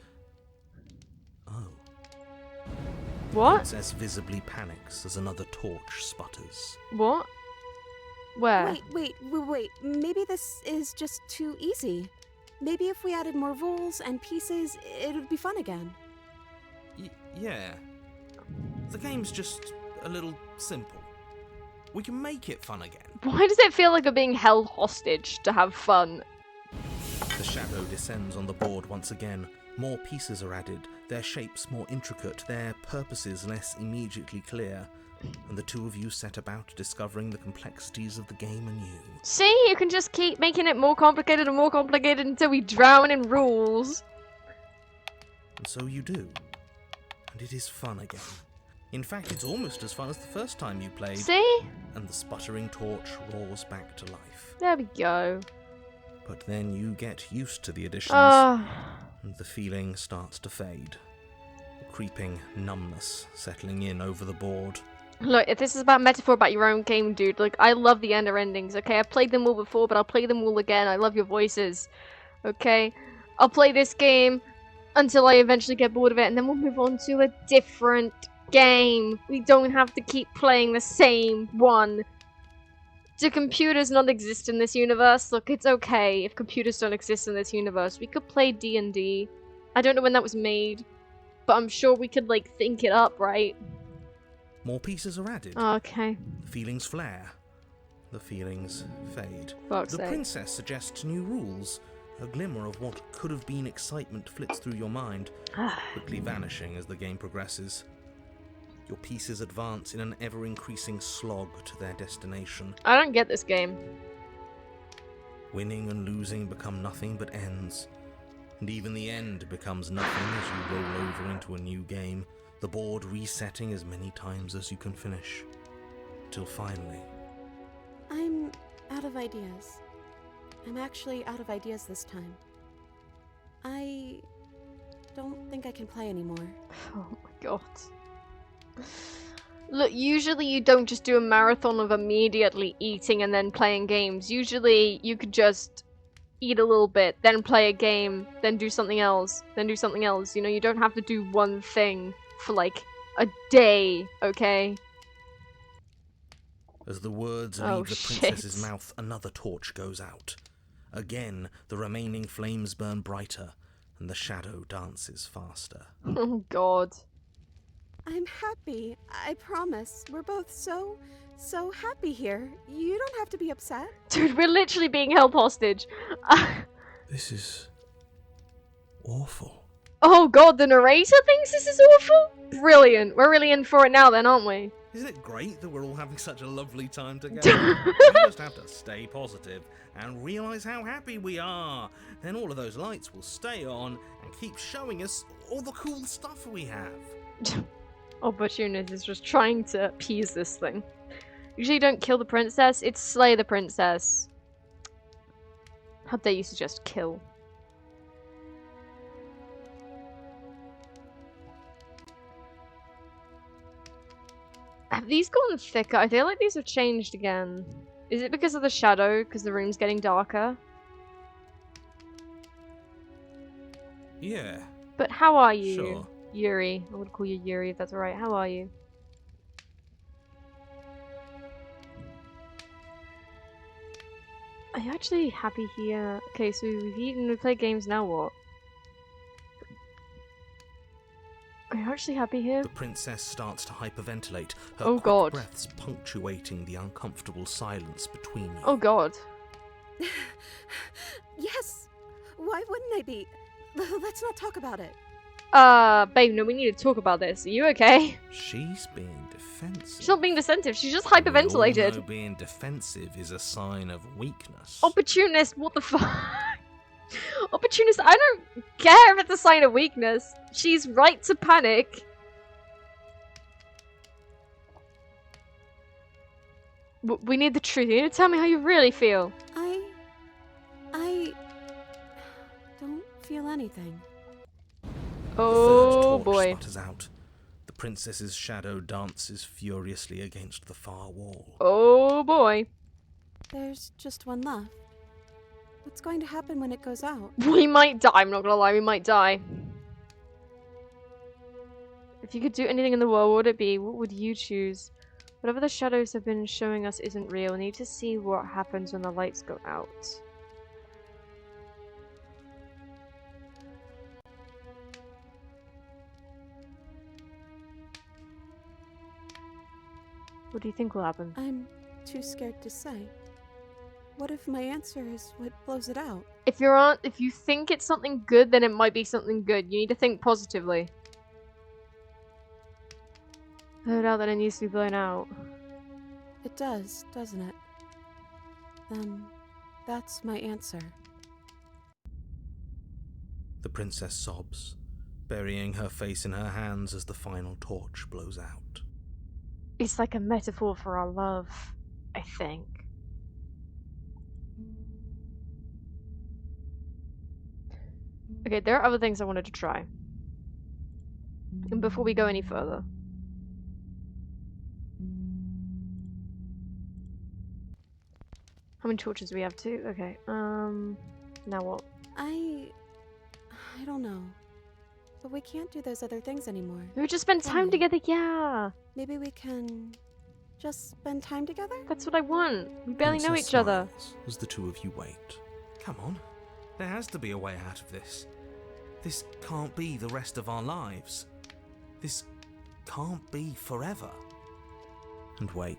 Oh. What? Princess visibly panics as another torch sputters. What? Where? Wait. Maybe this is just too easy. Maybe if we added more rules and pieces, it would be fun again. Yeah. The game's just a little simple. We can make it fun again. Why does it feel like we're being held hostage to have fun? The shadow descends on the board once again. More pieces are added, their shapes more intricate, their purposes less immediately clear, and the two of you set about discovering the complexities of the game anew. See, you can just keep making it more complicated and more complicated until we drown in rules. And so you do. And it is fun again. In fact, it's almost as fun as the first time you played. See? And the sputtering torch roars back to life. There we go. But then you get used to the additions, and the feeling starts to fade. A creeping numbness settling in over the board. Look, if this is about metaphor about your own game, dude, like, I love the Ender endings, okay? I've played them all before, but I'll play them all again. I love your voices, okay? I'll play this game until I eventually get bored of it, and then we'll move on to a different game. We don't have to keep playing the same one. Do computers not exist in this universe? Look, it's okay if computers don't exist in this universe. We could play D&D. I don't know when that was made, but I'm sure we could, like, think it up, right? More pieces are added. Oh, okay. The feelings flare. The feelings fade. Fuck's The sake. princess suggests new rules. A glimmer of what could have been excitement flits through your mind, quickly vanishing as the game progresses. Your pieces advance in an ever-increasing slog to their destination. I don't get this game. Winning and losing become nothing but ends. And even the end becomes nothing as you roll over into a new game, the board resetting as many times as you can finish. Till finally... I'm out of ideas. I'm actually out of ideas this time. I don't think I can play anymore. Oh my god. Look, usually you don't just do a marathon of immediately eating and then playing games. Usually you could just eat a little bit, then play a game, then do something else, then do something else. You know, you don't have to do one thing for like a day, okay? As the words Oh, leave the princess's mouth, another torch goes out. Again, the remaining flames burn brighter, and the shadow dances faster. Oh god. I'm happy. I promise. We're both so happy here. You don't have to be upset. Dude, we're literally being held hostage. This is... awful. Oh god, the narrator thinks this is awful? Brilliant. We're really in for it now then, aren't we? Isn't it great that we're all having such a lovely time together? We just have to stay positive and realise how happy we are. Then all of those lights will stay on and keep showing us all the cool stuff we have. Opportunist is just trying to appease this thing. Usually you don't kill the princess, it's slay the princess. How dare you suggest kill? Have these gotten thicker? I feel like these have changed again. Is it because of the shadow? Because the room's getting darker? Yeah. But how are you? Sure. Yuri. I would call you Yuri if that's alright. How are you? Are you actually happy here? Okay, so we've eaten, we play games, now what? Are you actually happy here? The princess starts to hyperventilate, her Oh quick god. breaths punctuating the uncomfortable silence between you. Oh god. Yes. Why wouldn't I be? Let's not talk about it. Babe, no, we need to talk about this. Are you okay? She's being defensive. She's not being defensive, she's just We all hyperventilated. know being defensive is a sign of weakness. Opportunist, what the fuck? Opportunist, I don't care if it's a sign of weakness. She's right to panic. We need the truth. You need to tell me how you really feel. I don't feel anything. The third Oh torch boy. sputters out. The princess's shadow dances furiously against the far wall. Oh boy. There's just one left. What's going to happen when it goes out? We might die. I'm not gonna lie, we might die. If you could do anything in the world, what would it be? What would you choose? Whatever the shadows have been showing us isn't real. We need to see what happens when the lights go out. What do you think will happen? I'm too scared to say. What if my answer is what blows it out? If you think it's something good, then it might be something good. You need to think positively. No doubt that it needs to be blown out. It does, doesn't it? Then that's my answer. The princess sobs, burying her face in her hands as the final torch blows out. It's like a metaphor for our love, I think. Okay, there are other things I wanted to try. And before we go any further. How many torches do we have? 2? Okay, now what? I don't know. But we can't do those other things anymore. We just spend time we? together, yeah! Maybe we can just spend time together? That's what I want. We barely know Princess each other. smiles as the two of you wait. Come on. There has to be a way out of this. This can't be the rest of our lives. This can't be forever. And wait.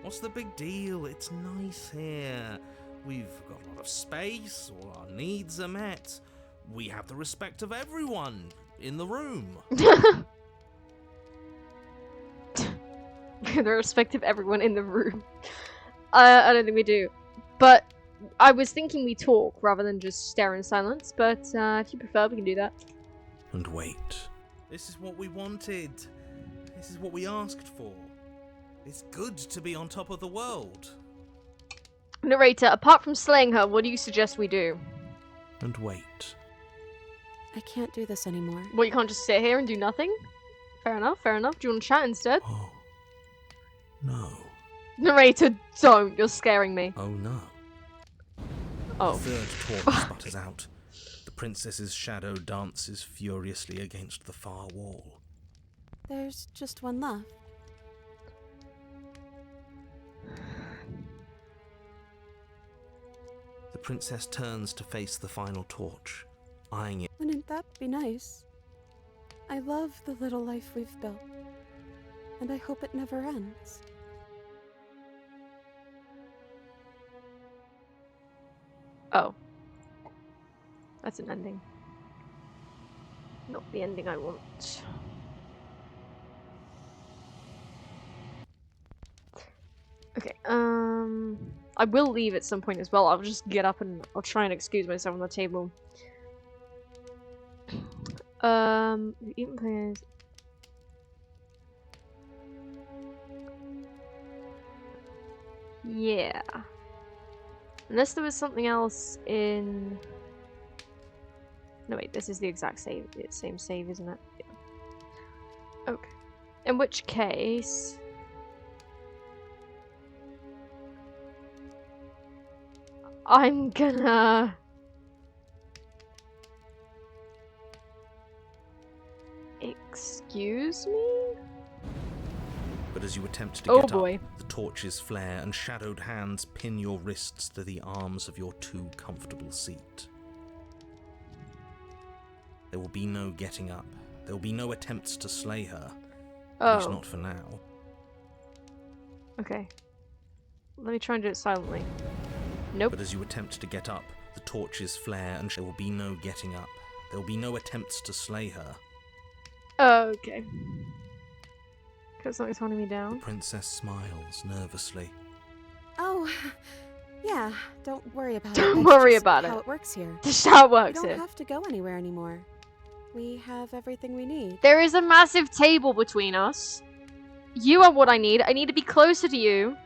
What's the big deal? It's nice here. We've got a lot of space, all our needs are met. We have the respect of everyone in the room. The respect of everyone in the room. I don't think we do. But I was thinking we talk rather than just stare in silence, but if you prefer, we can do that. And wait. This is what we wanted. This is what we asked for. It's good to be on top of the world. Narrator, apart from slaying her, what do you suggest we do? And wait. I can't do this anymore. Well, you can't just sit here and do nothing? Fair enough, fair enough. Do you want to chat instead? Oh. No. Narrator, don't. You're scaring me. Oh no. Oh. The third torch sputters out. The princess's shadow dances furiously against the far wall. There's just one left. The princess turns to face the final torch, eyeing it. Wouldn't that be nice? I love the little life we've built. And I hope it never ends. Oh. That's an ending. Not the ending I want. Okay, I will leave at some point as well. I'll just get up and I'll try and excuse myself on the table. Even players. Yeah. Unless there was something else in... No wait, this is the exact same save, isn't it? Yeah. Okay. In which case... I'm gonna... Excuse me? But as you attempt to get boy. up, the torches flare and shadowed hands pin your wrists to the arms of your too comfortable seat. There will be no getting up. There will be no attempts to slay her. At least not for now. Okay. Let me try and do it silently. Nope. But as you attempt to get up, the torches flare and there will be no getting up. There will be no attempts to slay her. Okay. Because something's holding me The down. princess smiles nervously. Oh, yeah, don't worry about it. Don't That's worry just about how it. it works here. This is how it We works don't here. have to go anywhere anymore. We have everything we need. There is a massive table between us. You are what I need. I need to be closer to you.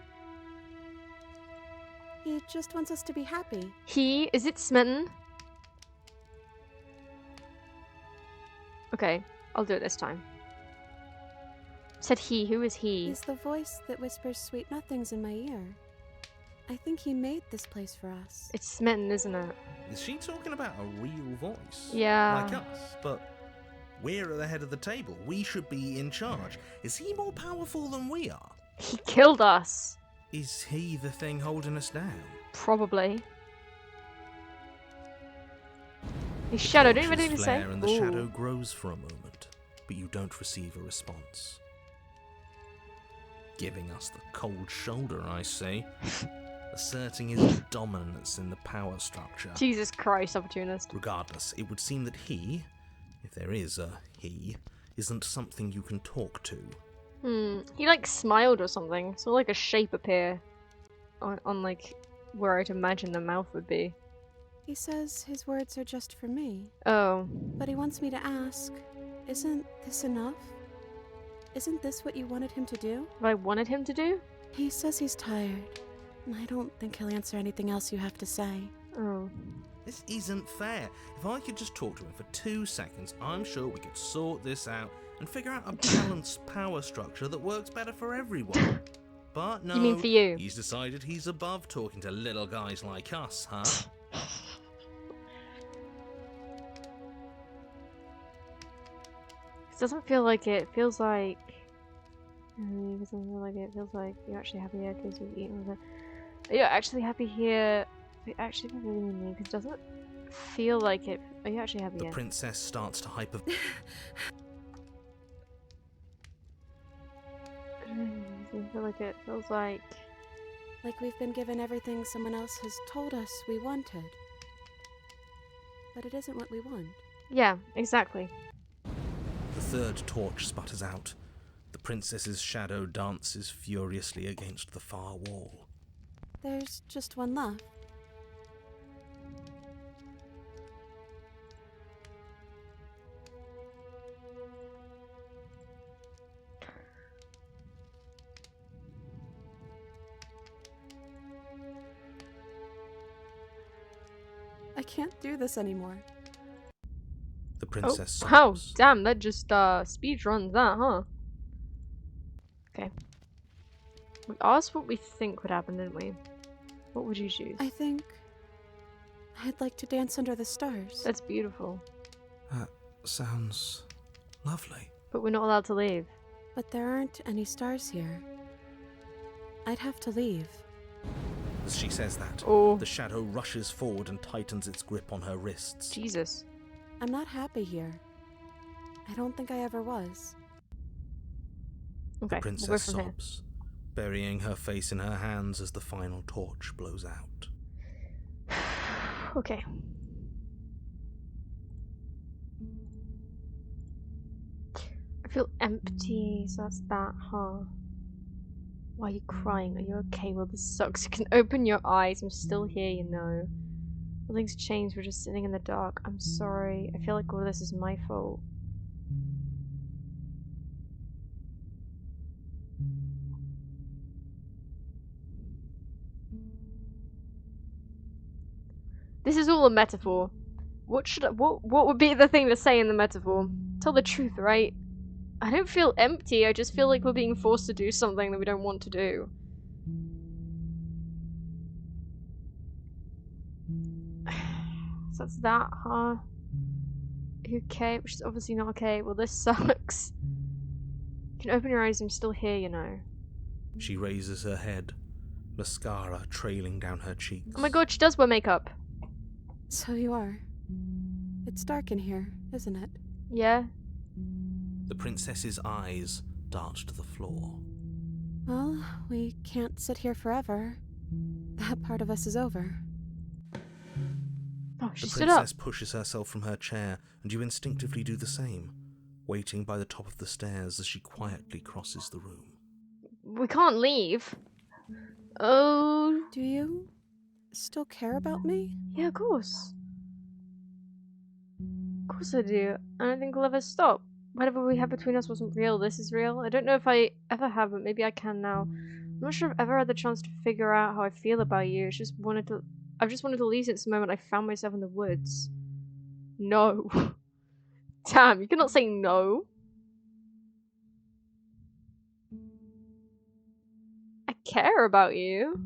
He just wants us to be happy. He, is it Smitten? Okay, I'll do it this time. Said he, who is he? He's the voice that whispers sweet nothings in my ear. I think he made this place for us. It's Smitten, isn't it? Is she talking about a real voice? Yeah. Like us, but we're at the head of the table. We should be in charge. Is he more powerful than we are? He killed us. Is he the thing holding us down? Probably. His shadow, don't Torches even say. flare and the Ooh. shadow grows for a moment, but you don't receive a response. Giving us the cold shoulder, I see. Asserting his dominance in the power structure. Jesus Christ, opportunist. Regardless, it would seem that he, if there is a he, isn't something you can talk to. He like smiled or something. Saw like a shape appear on like where I'd imagine the mouth would be. He says his words are just for me. Oh. But he wants me to ask, isn't this enough? isn't this what you wanted him to do? What I wanted him to do? He says he's tired, and I don't think he'll answer anything else you have to say. Oh. This isn't fair. If I could just talk to him for 2 seconds, I'm sure we could sort this out and figure out a balanced power structure that works better for everyone. But no, You mean for you? he's decided he's above talking to little guys like us, huh? It doesn't feel like it. It feels like... It doesn't feel like it. It feels like you're actually happy here because you've eaten with it. Are you actually happy here? Are you actually happy with me? Because it doesn't feel like it. Are you actually happy The here? princess starts to hyper... It doesn't feel like it. It feels like... Like we've been given everything someone else has told us we wanted. But it isn't what we want. Yeah, exactly. The third torch sputters out. The princess's shadow dances furiously against the far wall. There's just one left. I can't do this anymore. The princess Oh, sobs. damn, that just speed runs that, huh? Okay. We asked what we think would happen, didn't we? What would you choose? I think I'd like to dance under the stars. That's beautiful. That sounds lovely. But we're not allowed to leave. But there aren't any stars here. I'd have to leave. As she says that, Oh, the shadow rushes forward and tightens its grip on her wrists. Jesus. I'm not happy here. I don't think I ever was. Okay, The princess we'll go from here. sobs, burying her face in her hands as the final torch blows out. Okay. I feel empty, so that's that, huh? Why are you crying? Are you okay? Well, this sucks. You can open your eyes. I'm still here, you know. Nothing's changed. We're just sitting in the dark. I'm sorry. I feel like all of this is my fault. This is all a metaphor. What would be the thing to say in the metaphor? Tell the truth, right? I don't feel empty. I just feel like we're being forced to do something that we don't want to do. So that's that, huh? Okay, which is obviously not okay. Well, this sucks. You can open your eyes. I'm still here, you know. She raises her head, mascara trailing down her cheeks. Oh my god, she does wear makeup. So you are. It's dark in here, isn't it? Yeah. The princess's eyes dart to the floor. Well, we can't sit here forever. That part of us is over. Oh, she The stood up. princess pushes herself from her chair, and you instinctively do the same, waiting by the top of the stairs as she quietly crosses the room. We can't leave. Oh. Do you still care about me? Yeah, of course. Of course I do. I don't think we'll ever stop. Whatever we had between us wasn't real. This is real. I don't know if I ever have, but maybe I can now. I'm not sure I've ever had the chance to figure out how I feel about you. I've just wanted to leave since the moment I found myself in the woods. No. Damn, you cannot say no. I care about you.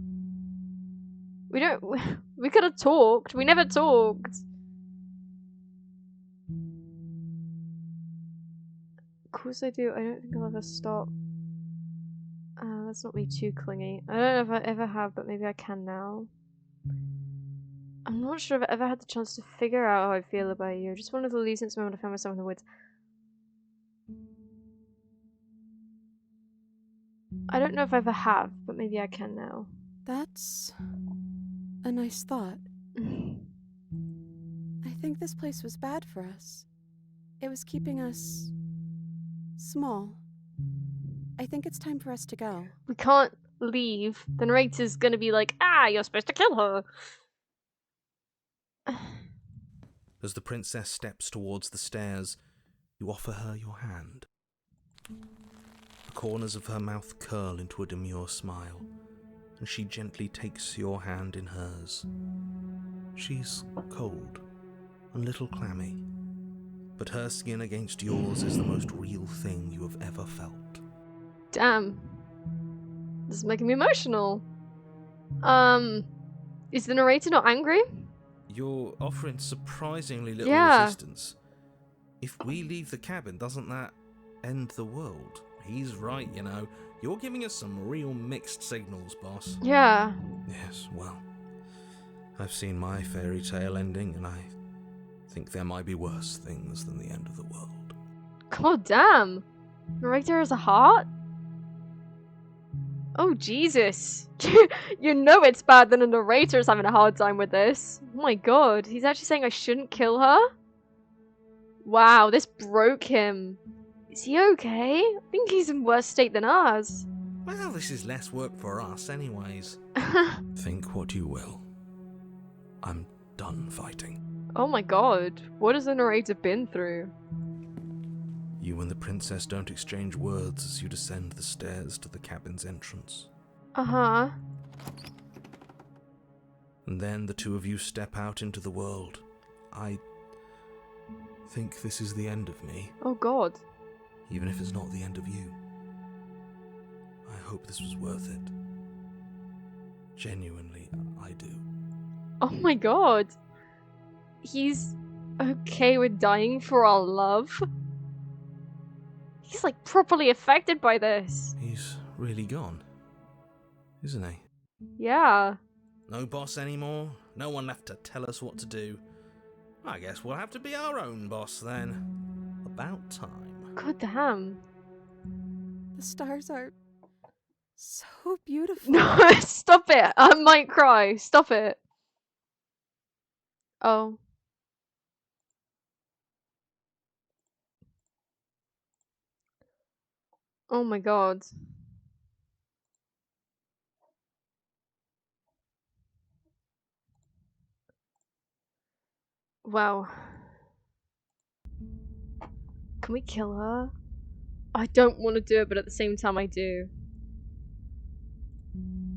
We could have talked. We never talked. Of course I do. I don't think I'll ever stop. Let's not be too clingy. I don't know if I ever have, but maybe I can now. I'm not sure if I ever had the chance to figure out how I feel about you. I just wanted to leave since the moment I found myself in the woods. I don't know if I ever have, but maybe I can now. That's a nice thought. I think this place was bad for us. It was keeping us small. I think it's time for us to go. We can't leave. The narrator's gonna be like, ah, you're supposed to kill her. As the princess steps towards the stairs, you offer her your hand. corners of her mouth curl into a demure smile, and she gently takes your hand in hers. She's cold, and a little clammy, but her skin against yours is the most real thing you have ever felt. Damn. This is making me emotional. Is the narrator not angry? You're offering surprisingly little Yeah. resistance. If we leave the cabin, doesn't that end the world? He's right, you know. You're giving us some real mixed signals, boss. Yeah. Yes, well, I've seen my fairy tale ending, and I think there might be worse things than the end of the world. God damn. Narrator has a heart? Oh, Jesus. You know it's bad that a narrator's having a hard time with this. Oh my god, he's actually saying I shouldn't kill her? Wow, this broke him. Is he okay? I think he's in worse state than us. Well, this is less work for us anyways. Think what you will. I'm done fighting. Oh my god, what has the narrator been through? You and the princess don't exchange words as you descend the stairs to the cabin's entrance. Uh-huh. And then the two of you step out into the world. I think this is the end of me, Oh god. even if it's not the end of you. I hope this was worth it. Genuinely, I do. Oh my god. He's okay with dying for our love? He's like properly affected by this. He's really gone, isn't he? Yeah. No boss anymore, no one left to tell us what to do. I guess we'll have to be our own boss then. About time. God damn. The stars are so beautiful. No, stop it. I might cry. Stop it. Oh. Oh my god. Wow. Can we kill her? I don't want to do it, but at the same time I do.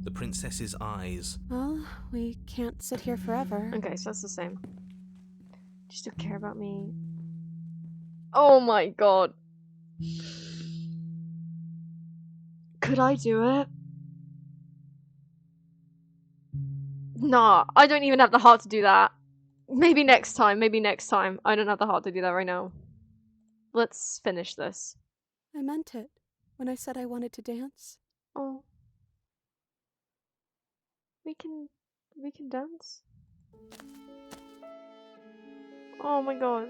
The princess's eyes. Well, we can't sit here forever. Okay, so that's the same. Do you still care about me? Oh my god. Could I do it? Nah, I don't even have the heart to do that. Maybe next time, maybe next time. I don't have the heart to do that right now. Let's finish this. I meant it when I said I wanted to dance. Oh. We can dance. Oh my god.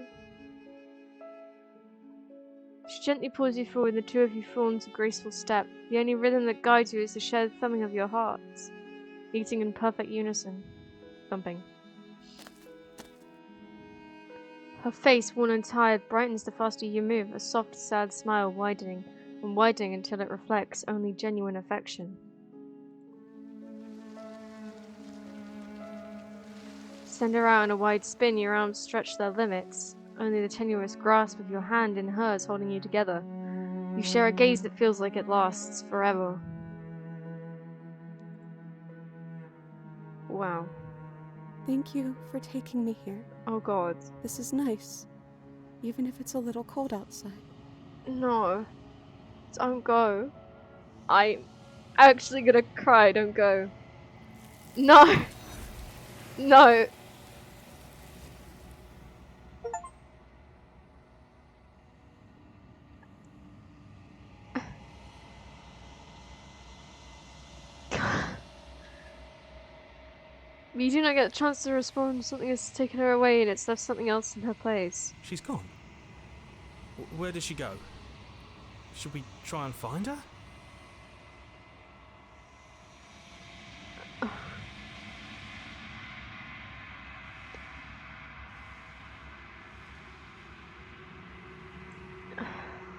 She gently pulls you forward, the two of you fall into a graceful step. The only rhythm that guides you is the shared thumbing of your hearts, beating in perfect unison. Thumping. Her face, worn and tired, brightens the faster you move, a soft, sad smile widening and widening until it reflects only genuine affection. Send her out in a wide spin, your arms stretch their limits, only the tenuous grasp of your hand in hers holding you together. You share a gaze that feels like it lasts forever. Wow. Thank you for taking me here. Oh god. This is nice, even if it's a little cold outside. No. Don't go. I'm actually gonna cry, don't go. No! No! You do not get a chance to respond. Something has taken her away and it's left something else in her place. She's gone. Where did she go? Should we try and find her?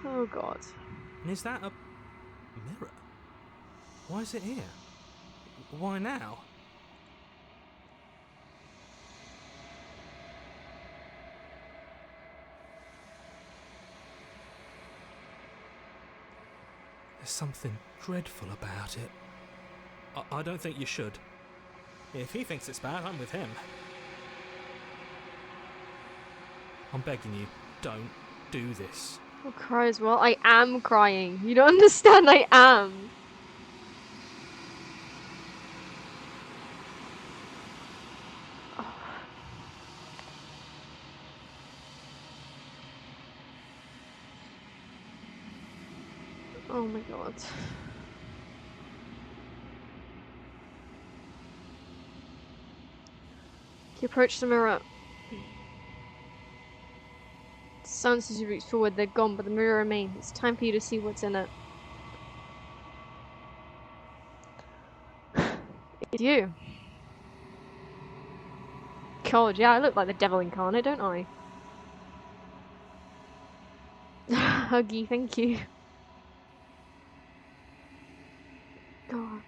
Oh god. And is that a mirror? Why is it here? Why now? There's something dreadful about it. I don't think you should. If he thinks it's bad, I'm with him. I'm begging you, don't do this. I'll cry as well. I am crying. You don't understand, I am. Oh my god. You approach the mirror. The sounds as you reach forward, they're gone, but the mirror remains. It's time for you to see what's in it. It's you. God, yeah, I look like the devil incarnate, don't I? Huggy, thank you. God.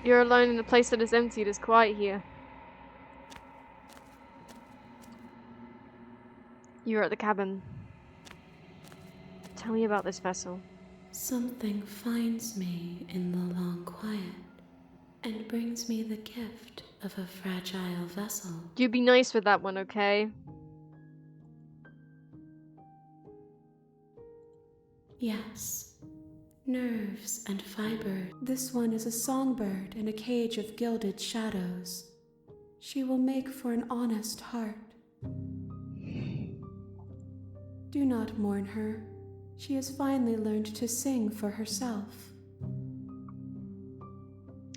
You're alone in a place that is empty. It is quiet here. You're at the cabin. Tell me about this vessel. Something finds me in the long quiet and brings me the gift of a fragile vessel. You be nice with that one, okay? Yes. Nerves and fiber. This one is a songbird in a cage of gilded shadows. She will make for an honest heart. Do not mourn her. She has finally learned to sing for herself.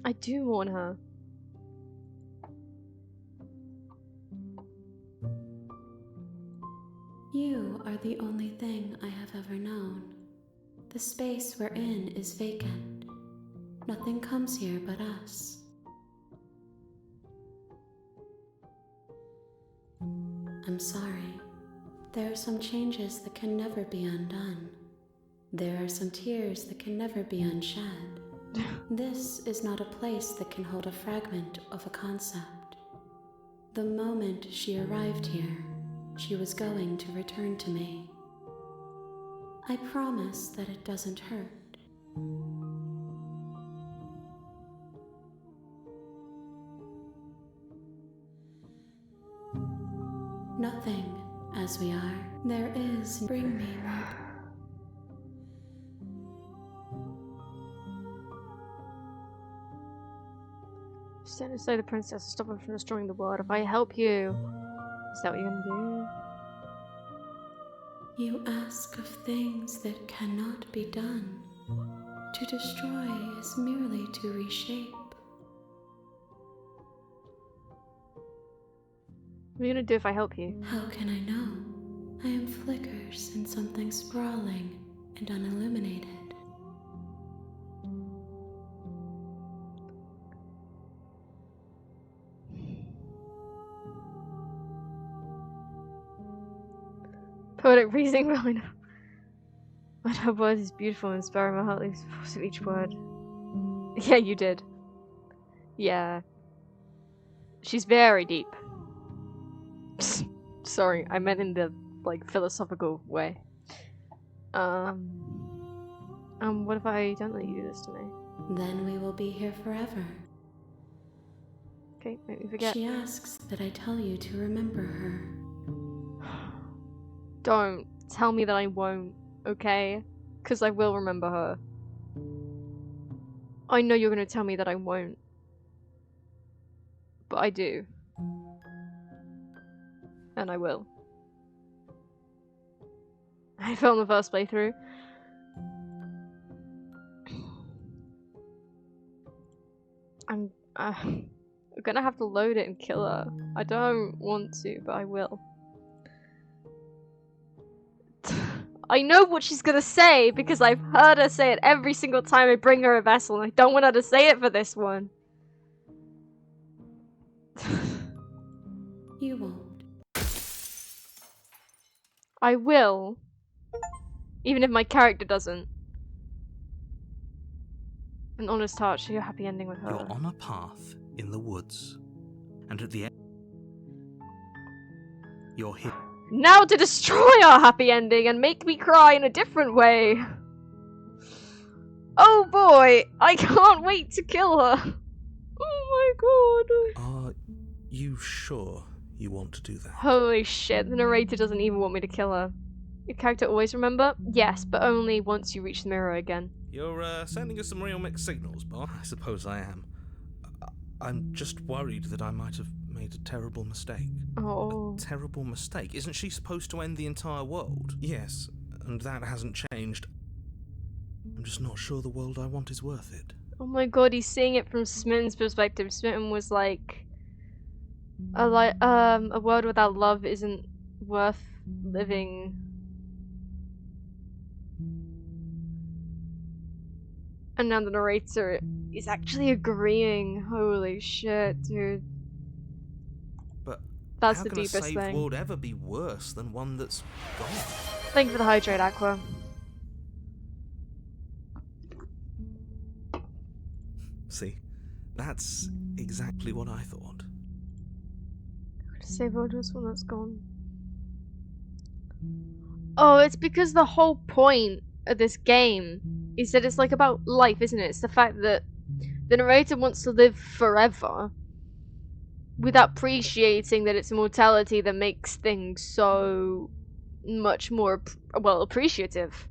I do mourn her. You are the only thing I have ever known. The space we're in is vacant. Nothing comes here but us. I'm sorry. There are some changes that can never be undone. There are some tears that can never be unshed. This is not a place that can hold a fragment of a concept. The moment she arrived here, she was going to return to me. I promise that it doesn't hurt. Nothing, as we are. There is. Bring me more. Stand aside the princess to stop her from destroying the world. If I help you, is that what you're gonna do? You ask of things that cannot be done. To destroy is merely to reshape. What are you gonna do if I help you? How can I know? I am flickers in something sprawling and unilluminated. Poetic reasoning behind her words is beautiful and inspiring. My heart leaves the force of each word. Yeah, you did. Yeah. She's very deep. Sorry, I meant in the, like, philosophical way. What if I don't let you do this to me? Then we will be here forever. Okay, make me forget. She asks that I tell you to remember her. Don't tell me that I won't, okay? Because I will remember her. I know you're gonna tell me that I won't. But I do. And I will. I fell in the first playthrough. I'm gonna have to load it and kill her. I don't want to, but I will. I know what she's gonna say because I've heard her say it every single time I bring her a vessel, and I don't want her to say it for this one. You won't. I will. Even if my character doesn't. An honest heart, share your happy ending with her. You're on a path in the woods, and at the end, you're hit. Now to destroy our happy ending and make me cry in a different way. Oh boy! I can't wait to kill her! Oh my god! Are you sure you want to do that? Holy shit, the narrator doesn't even want me to kill her. Your character always remember? Yes, but only once you reach the mirror again. You're sending us some real mixed signals, Bob. I suppose I am. I'm just worried that I might have made a terrible mistake. Oh. A terrible mistake? Isn't she supposed to end the entire world? Yes, and that hasn't changed. I'm just not sure the world I want is worth it. Oh my god, he's seeing it from Smitten's perspective. Smitten was like, a world without love isn't worth living. And now the narrator is actually agreeing. Holy shit, dude. But That's how the can a deepest saved thing. world ever be worse than one that's gone? Thank you for the hydrate, Aqua. See, that's exactly what I thought. Save world was one that's gone. Oh, it's because the whole point of this game is that it's like about life, isn't it? It's the fact that the narrator wants to live forever without appreciating that it's immortality that makes things so much more, well, appreciative.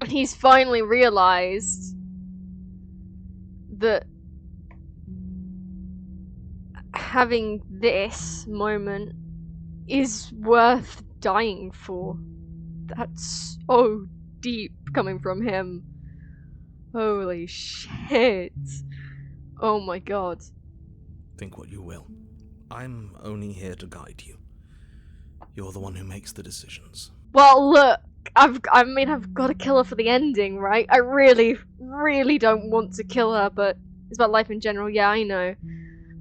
And he's finally realized that having this moment is worth dying for. That's so deep coming from him. Holy shit. Oh my god. Think what you will. I'm only here to guide you. You're the one who makes the decisions. Well, look, I've got to kill her for the ending, right? I really, really don't want to kill her, but it's about life in general. Yeah, I know.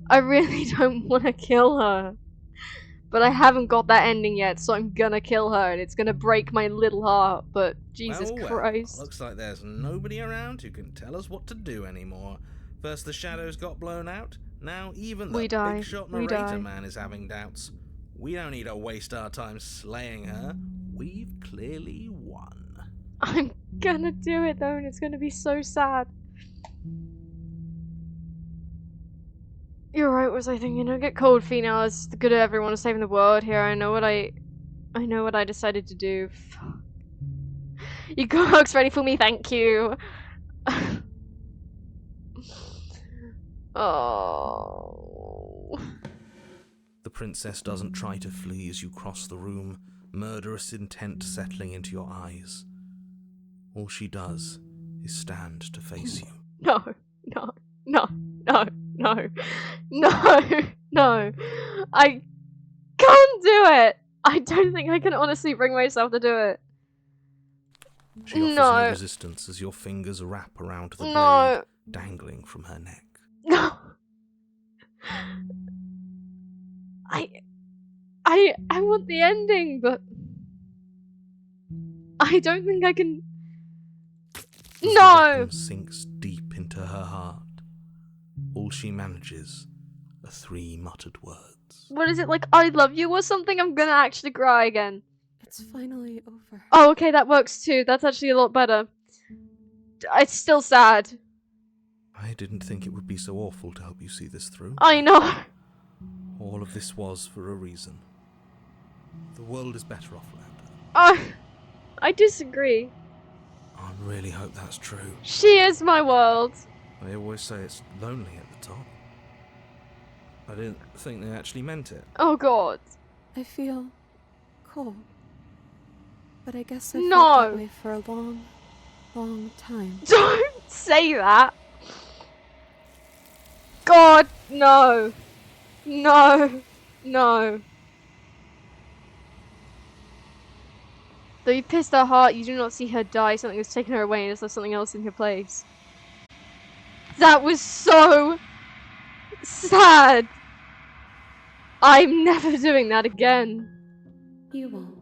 I really don't want to kill her. But I haven't got that ending yet, so I'm gonna kill her, and it's gonna break my little heart, but Jesus Christ. Looks like there's nobody around who can tell us what to do anymore. First the shadows got blown out, now even the big shot narrator man is having doubts. We don't need to waste our time slaying her. We've clearly won. I'm gonna do it though, and it's gonna be so sad. You're right, was I thinking? Don't get cold feet now. It's the good of everyone is saving the world here. I know what I decided to do. Fuck. You got hugs ready for me, thank you. Oh. The princess doesn't try to flee as you cross the room, murderous intent settling into your eyes. All she does is stand to face you. No, no, no, no, no, no, no. I can't do it. I don't think I can honestly bring myself to do it. She offers no resistance as your fingers wrap around the blade dangling from her neck. No. I want the ending, but I don't think I can. No! Sinks deep into her heart. All she manages are 3 muttered words. What is it, like I love you or something? I'm gonna actually cry again. It's finally over. Oh, okay, that works too. That's actually a lot better. It's still sad. I didn't think it would be so awful to help you see this through. I know. All of this was for a reason. The world is better off without her. Oh, I disagree. I really hope that's true. She is my world. They always say it's lonely at the top. I didn't think they actually meant it. Oh god. I feel cold. But I guess I No. felt that way for a long, long time. Don't say that. God, no. No. No. Though you pierced her heart, you do not see her die. Something has taken her away and has left something else in her place. That was so sad. I'm never doing that again. You won't.